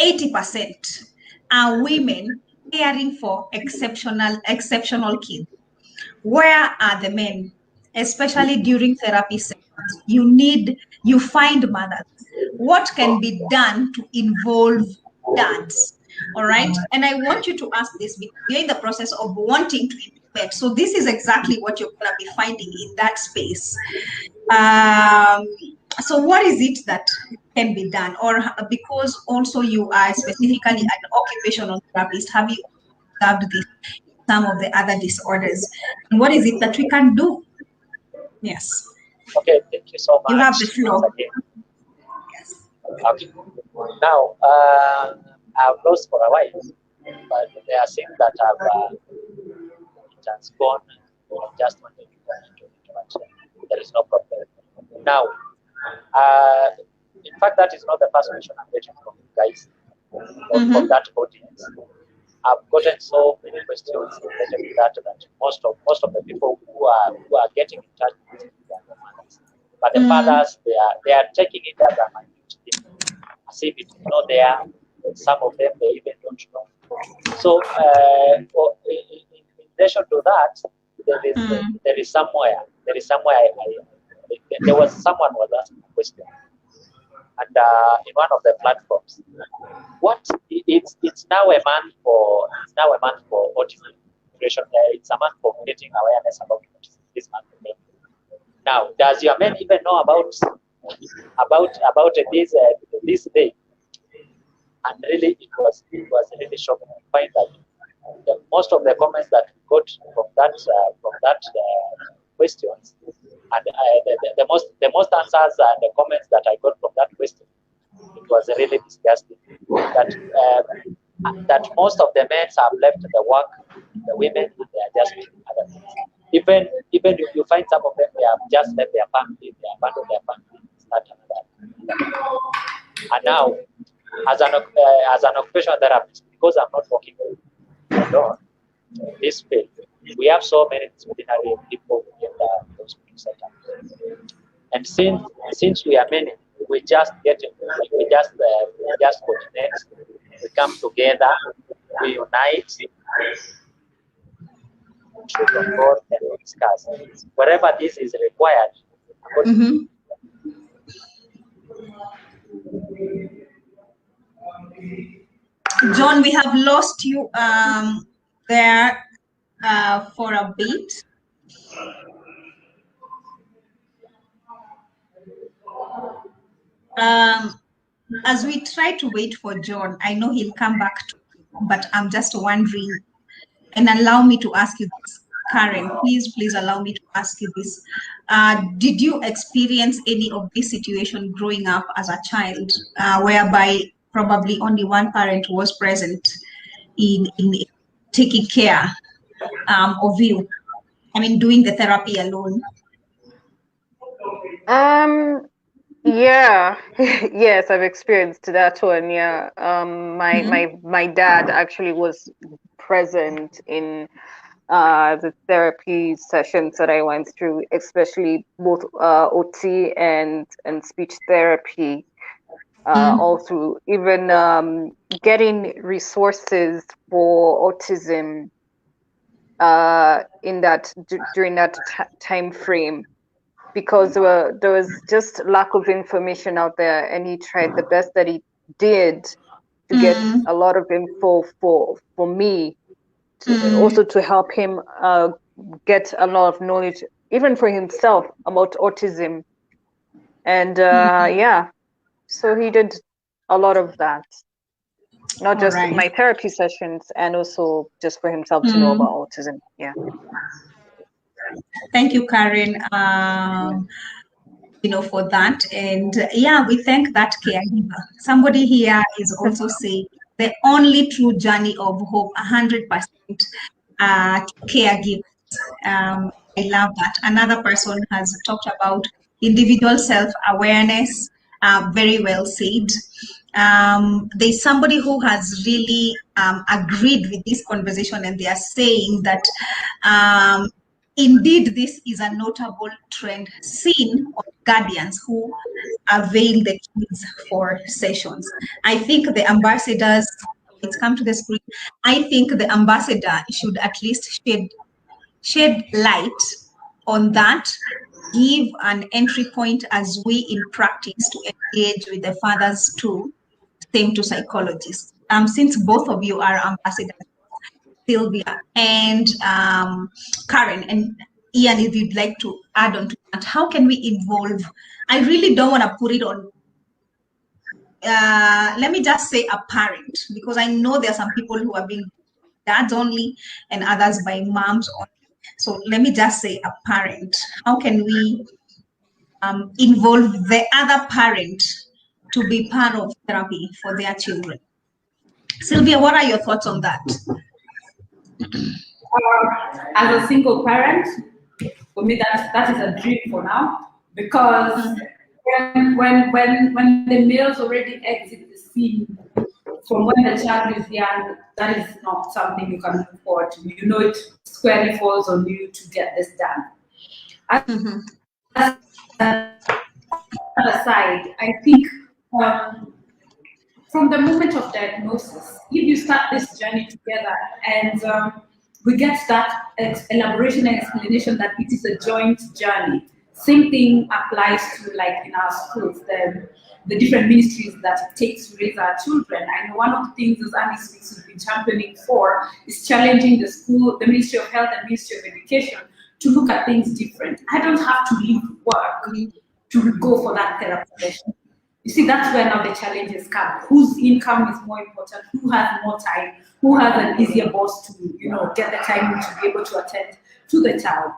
80% are women caring for exceptional kids. Where are the men, especially during therapy sessions? You find mothers. What can be done to involve dads? All right. And I want you to ask this because you're in the process of wanting to implement. So this is exactly what you're going to be finding in that space. So what is it that can be done? Or because also you are specifically an occupational therapist, have you observed this in some of the other disorders? And what is it that we can do? Yes. Okay, thank you so much. You have the floor. Yes. Okay. Now, I've lost for a while, but there are things that have it has gone. I just wanted to go into it, but there is no problem. Now, in fact, that is not the first question I'm getting from you guys, or from that audience. I've gotten so many questions related to that most of the people who are getting in touch with me are the mothers, but the fathers they are taking it as a minute thing, as if it's not there. Some of them they even don't know. So in relation to that, there is somewhere there was someone was asking a question, and in one of the platforms, what it's now a month for autism education. It's a month for getting awareness about autism. This month. Now, does your man even know about this day? And really, it was really shocking to find that most of the comments that we got from that questions, and the most answers and the comments that I got from that question, it was really disgusting. That most of the men have left the work, the women, and they are just doing other things. Even if you find some of them, they have just left their family, they abandoned their family, start another. And now, as an occupational therapist, because I'm not working alone in this field, we have so many disciplinary people in the hospital setup. And since we are many, we just coordinate, we come together, we unite to control and discuss wherever this is required. John, we have lost you there for a bit. As we try to wait for John, I know he'll come back to you, but I'm just wondering, and allow me to ask you this, Karen, please allow me to ask you this. Did you experience any of this situation growing up as a child, whereby probably only one parent was present in taking care of you? I mean, doing the therapy alone. Yeah, yes, I've experienced that one. Yeah, my dad actually was present in the therapy sessions that I went through, especially both OT and speech therapy, all through, even getting resources for autism in that during that time frame, because there was just lack of information out there, and he tried the best that he did to get a lot of info for me, also to help him get a lot of knowledge, even for himself, about autism. And yeah, so he did a lot of that, not just my therapy sessions, and also just for himself to know about autism. Yeah. Thank you, Karen, for that. And yeah, we thank that caregiver. Somebody here is also saying the only true journey of hope, 100% caregivers. I love that. Another person has talked about individual self-awareness. Very well said. There's somebody who has really agreed with this conversation, and they are saying that indeed this is a notable trend seen on guardians who avail the kids for sessions. I think the ambassadors, it's come to the screen, I think the ambassador should at least shed light on that, give an entry point as we in practice to engage with the fathers too, same to psychologists. Since both of you are ambassadors, Sylvia and Karen, and Ian, if you'd like to add on to that, how can we involve? I really don't want to put it on, let me just say a parent, because I know there are some people who are being dads only and others by moms only. So let me just say a parent. How can we involve the other parent to be part of therapy for their children? Sylvia, what are your thoughts on that? As a single parent, for me, that is a dream for now, because when the males already exit the scene from when the child is young, that is not something you can look forward to. You know, it squarely falls on you to get this done. Aside, I think from the moment of diagnosis, if you start this journey together and we get that elaboration and explanation that it is a joint journey. Same thing applies to, like, in our schools, the different ministries that it takes to raise our children. I know one of the things as Annie Speaks has been championing for is challenging the school, the Ministry of Health and Ministry of Education to look at things different. I don't have to leave work to go for that therapy session. You see, that's where now the challenges come. Whose income is more important? Who has more time? Who has an easier boss to, get the time to be able to attend to the child?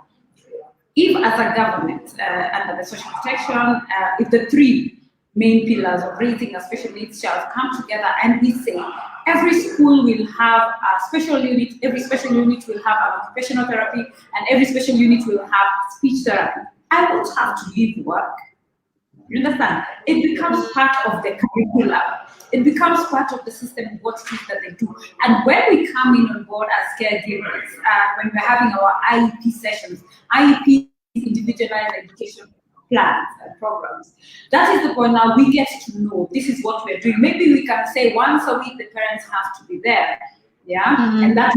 If, as a government, under the social protection, if the three main pillars of raising a special needs child come together and we say every school will have a special unit, every special unit will have an occupational therapy, and every special unit will have speech therapy, I won't have to leave work. You understand? It becomes part of the curriculum. It becomes part of the system, what it is that they do. And when we come in on board as caregivers, when we're having our IEP sessions, IEP is individualized education plans and programs. That is the point now we get to know this is what we're doing. Maybe we can say once a week the parents have to be there, yeah? And that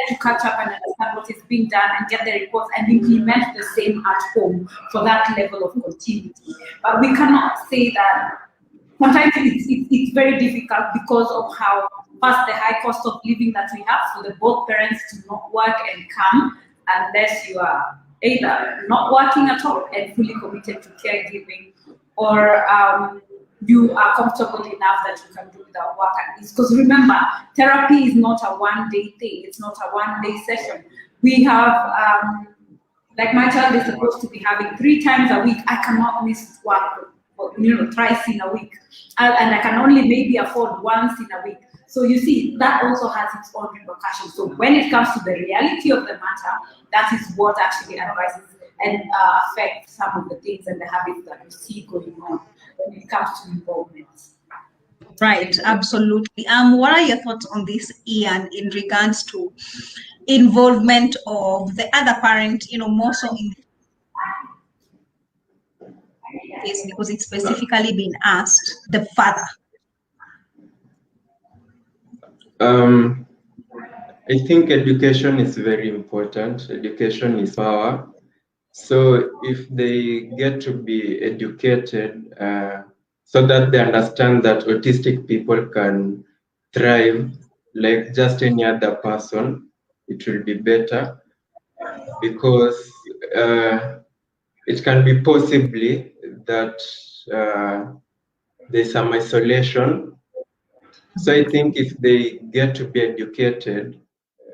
to catch up and understand what is being done and get the reports and implement the same at home for that level of continuity. But we cannot say that. Sometimes it's very difficult because of how fast the high cost of living that we have for the both parents to not work and come unless you are either not working at all and fully committed to caregiving, or you are comfortable enough that you can do without work at least. Because remember, therapy is not a one-day thing. It's not a one-day session. We have, like my child is supposed to be having 3 times a week. I cannot miss work, thrice in a week. And I can only maybe afford once in a week. So you see, that also has its own repercussions. So when it comes to the reality of the matter, that is what actually advises and affects some of the things and the habits that we see going on when it comes to involvement. Right, absolutely. What are your thoughts on this, Ian, in regards to involvement of the other parent, more so in this case, because it's specifically been asked, the father? I think education is very important. Education is power. So if they get to be educated so that they understand that autistic people can thrive like just any other person, it will be better, because it can be possibly that there's some isolation. So I think if they get to be educated,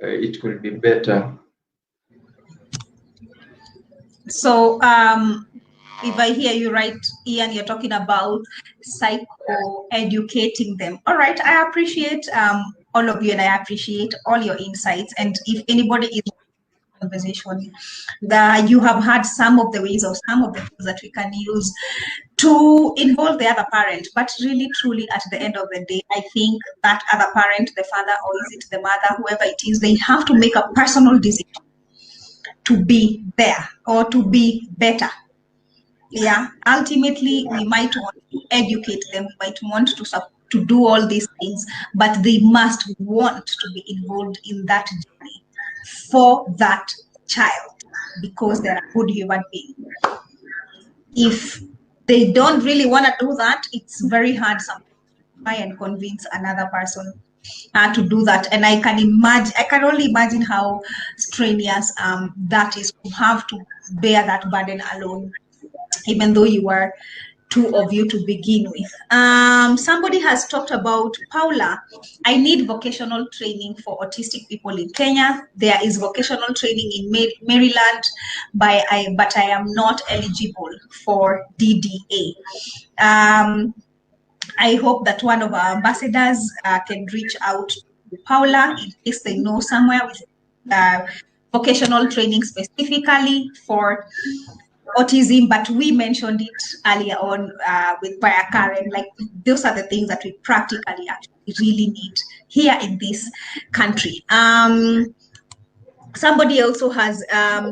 it will be better. So if I hear you right, Ian, you're talking about psycho-educating them. All right, I appreciate all of you, and I appreciate all your insights. And if anybody is in the conversation, that you have had some of the ways or some of the things that we can use to involve the other parent, but really, truly, at the end of the day, I think that other parent, the father, or is it the mother, whoever it is, they have to make a personal decision to be there or to be better. Yeah, ultimately, we might want to educate them, we might want to do all these things, but they must want to be involved in that journey for that child, because they're a good human being. If they don't really want to do that, it's very hard sometimes to try and convince another person to do that. And I can only imagine how strenuous that is, to have to bear that burden alone, even though you were two of you to begin with. Somebody has talked about, Paula, I need vocational training for autistic people in Kenya. There is vocational training in Maryland, but I am not eligible for DDA. I hope that one of our ambassadors can reach out to Paula in case they know somewhere with vocational training specifically for autism. But we mentioned it earlier on with Prior Karen, like those are the things that we practically actually really need here in this country. Somebody also has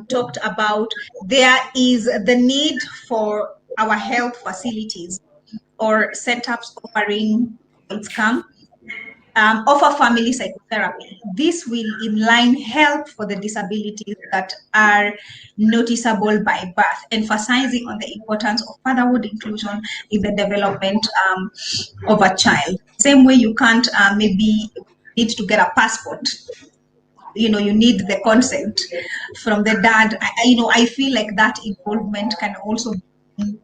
talked about there is the need for our health facilities or setups offering offer family psychotherapy. This will inline help for the disabilities that are noticeable by birth, emphasizing on the importance of fatherhood inclusion in the development of a child. Same way you can't maybe need to get a passport. You know, you need the consent from the dad. I feel like that involvement can also be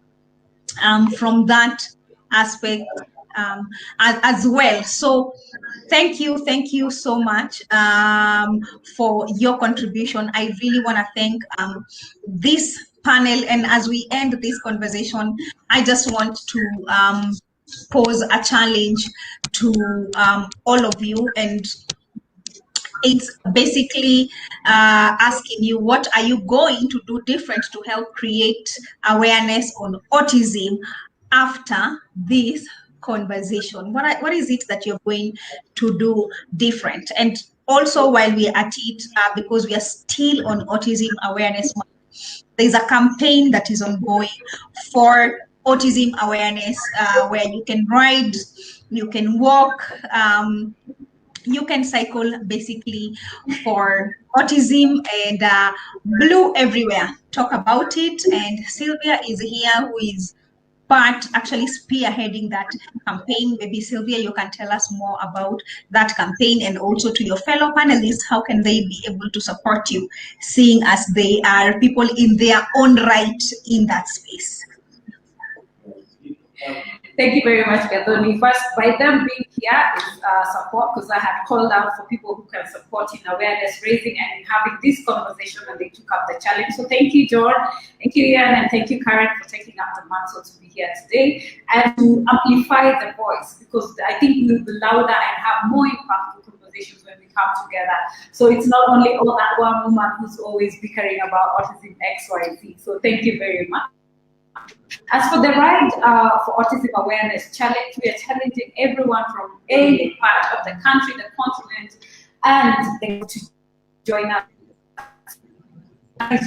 from that aspect as well. So thank you so much for your contribution. I really want to thank this panel, and as we end this conversation, I just want to pose a challenge to all of you, and it's basically asking you, what are you going to do different to help create awareness on autism after this conversation? What is it that you're going to do different? And also, while we're at it, because we are still on Autism Awareness Month, there's a campaign that is ongoing for autism awareness, where you can ride, you can walk, you can cycle, basically for autism, and Blue Everywhere talk about it. And Sylvia is here, who is actually spearheading that campaign. Maybe Sylvia, you can tell us more about that campaign, and also to your fellow panelists, how can they be able to support you, seeing as they are people in their own right in that space? Thank you very much, Gathoni. First, by them being here is support, because I had called out for people who can support in awareness raising and in having this conversation, and they took up the challenge. So thank you, John, thank you, Ian, and thank you, Karen, for taking up the mantle to be here today and to amplify the voice, because I think we'll be louder and have more impactful conversations when we come together. So it's not only that one woman who's always bickering about autism X, Y, and Z. So thank you very much. As for the Ride for Autism Awareness Challenge, we are challenging everyone from any part of the country, the continent, and to join us.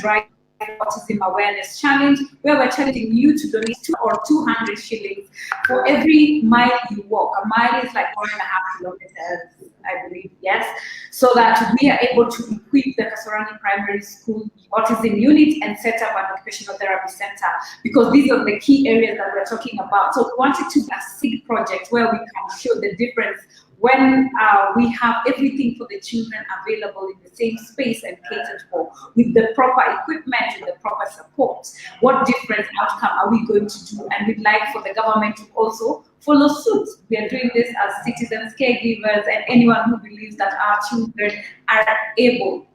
Ride Autism Awareness Challenge, where we're challenging you to donate 200 shillings for every mile you walk. A mile is like 1.5 kilometers, I believe, yes. So that we are able to equip the Kasarani Primary School Autism Unit and set up an occupational therapy center, because these are the key areas that we're talking about. So we wanted to be a seed project where we can show the difference when we have everything for the children available in the same space and catered for, with the proper equipment and the proper support. What different outcome are we going to do? And we'd like for the government to also follow suit. We are doing this as citizens, caregivers, and anyone who believes that our children are able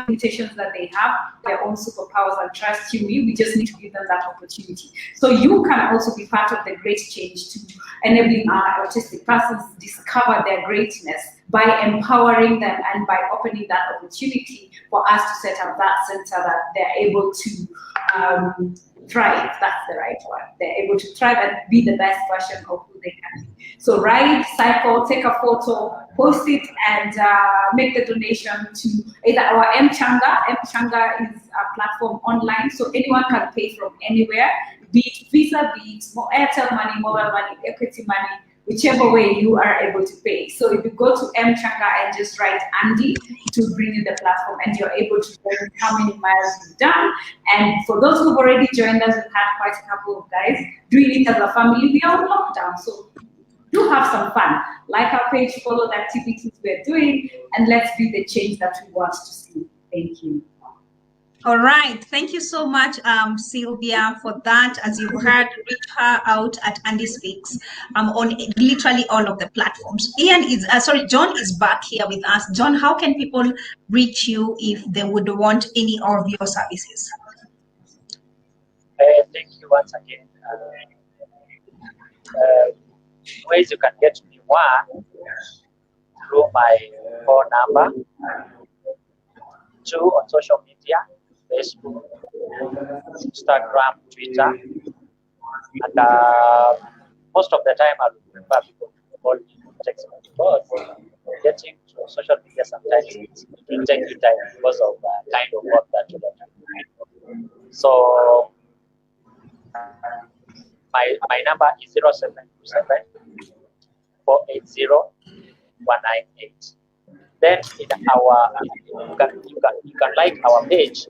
limitations that they have, their own superpowers, and trust you, we just need to give them that opportunity. So you can also be part of the great change to enabling our autistic persons discover their greatness by empowering them and by opening that opportunity for us to set up that center that they're able to thrive. That's the right one. They're able to thrive and be the best version of who they can be. So ride, cycle, take a photo, post it, and make the donation to either our M-Changa. M-Changa is a platform online, so anyone can pay from anywhere, be it Visa, be it Airtel money, mobile money, equity money, whichever way you are able to pay. So if you go to Mchanga and just write Andy, it will bring you the platform and you're able to learn how many miles you've done. And for those who've already joined us, we've had quite a couple of guys doing it as a family. We are on lockdown, so do have some fun. Like our page, follow the activities we're doing, and let's be the change that we want to see. Thank you. All right. Thank you so much, Sylvia, for that. As you've heard, reach her out at Andy Speaks on literally all of the platforms. John is back here with us. John, how can people reach you if they would want any of your services? Thank you once again. Ways you can get me, one, through my phone number, two, on social media, Facebook, Instagram, Twitter, and most of the time I would prefer people to call me, text me, because getting to social media sometimes it will take you time because of kind of work that you do. So my number is 0727 480 198. Then in our you can like our page,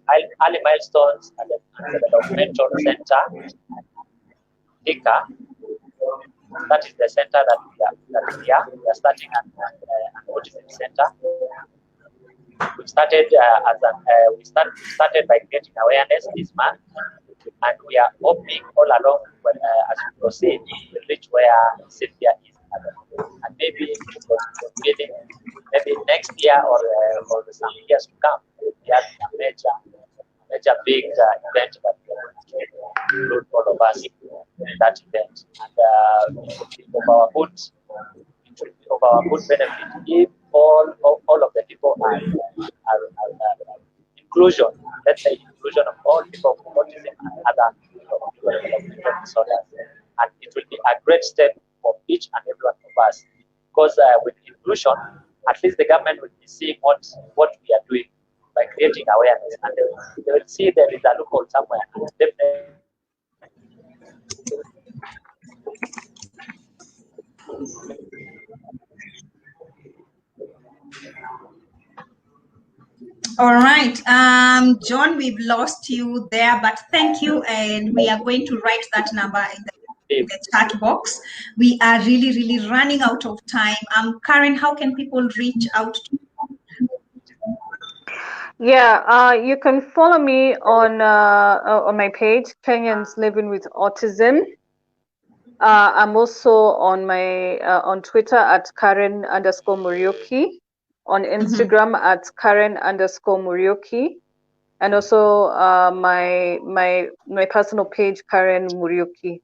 Early Milestones and the Developmental Center, Thika. That is the center that we are starting an autism center. We started started by creating awareness this month, and we are hoping all along as we proceed we'll reach where Sylvia is, and maybe next year or some years to come, we have a major big event that we are going to include all of us in that event, and it will be of our good benefit if all of the people are inclusion. Let's say inclusion of all people with autism and other developmental disorders, and it will be a great step for each and every one of us, because with inclusion, at least the government will be seeing what we are doing by creating awareness, and they will see there is a loophole somewhere, and definitely. All right, John, we've lost you there, but thank you, and we are going to write that number in the chat box. We are really running out of time. Karen, how can people reach out to you? Yeah, you can follow me on my page, Kenyans Living with Autism. I'm also on my on Twitter at Karen_Muriuki, on Instagram at Karen_Muriuki, and also my personal page, Karen Muriuki.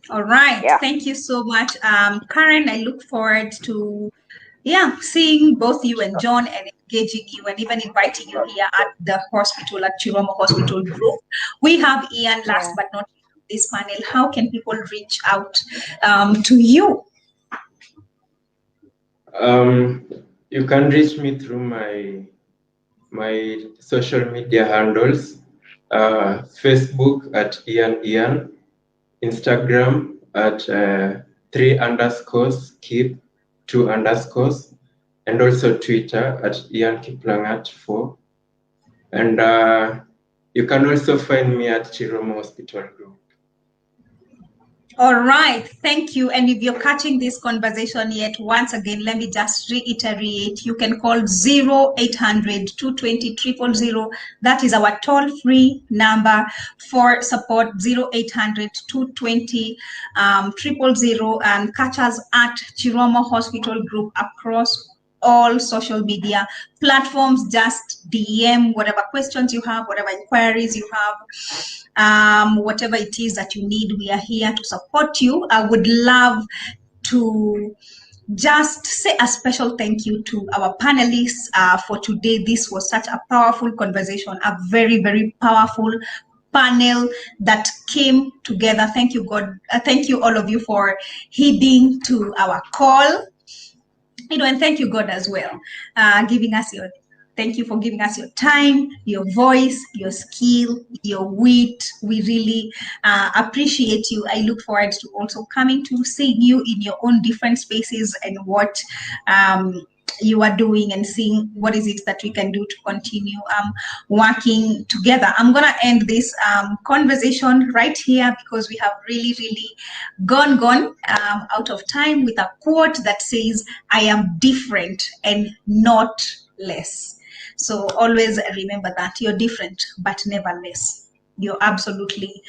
All right. Yeah. Thank you so much, Karen. I look forward to seeing both you and John and engaging you and even inviting you here at the hospital, at Chiromo Hospital Group. We have Ian, last but not least, this panel. How can people reach out to you? You can reach me through my social media handles, Facebook at Ian, Instagram at 3_keep2_, and also Twitter at IanKiplangat4. And you can also find me at Chiromo Hospital Group. All right, thank you. And if you're catching this conversation yet, once again, let me just reiterate, you can call 0800 220 000. That is our toll-free number for support, 0800 220 000, and catch us at Chiromo Hospital Group across all social media platforms. Just DM whatever questions you have, whatever inquiries you have, whatever it is that you need. We are here to support you. I would love to just say a special thank you to our panelists for today. This was such a powerful conversation, a very powerful panel that came together. Thank you, God. Thank you, all of you, for heeding to our call. And thank you, God, as well, giving us your Thank you for giving us your time, your voice, your skill, your wit. We really appreciate you. I look forward to also coming to seeing you in your own different spaces and what you are doing, and seeing what is it that we can do to continue working together. I'm going to end this conversation right here because we have really gone out of time, with a quote that says, I am different and not less. So always remember that you're different, but never less. You're absolutely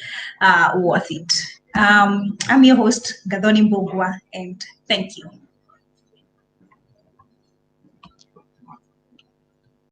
worth it. I'm your host, Gadoni Mbogwa, and thank you.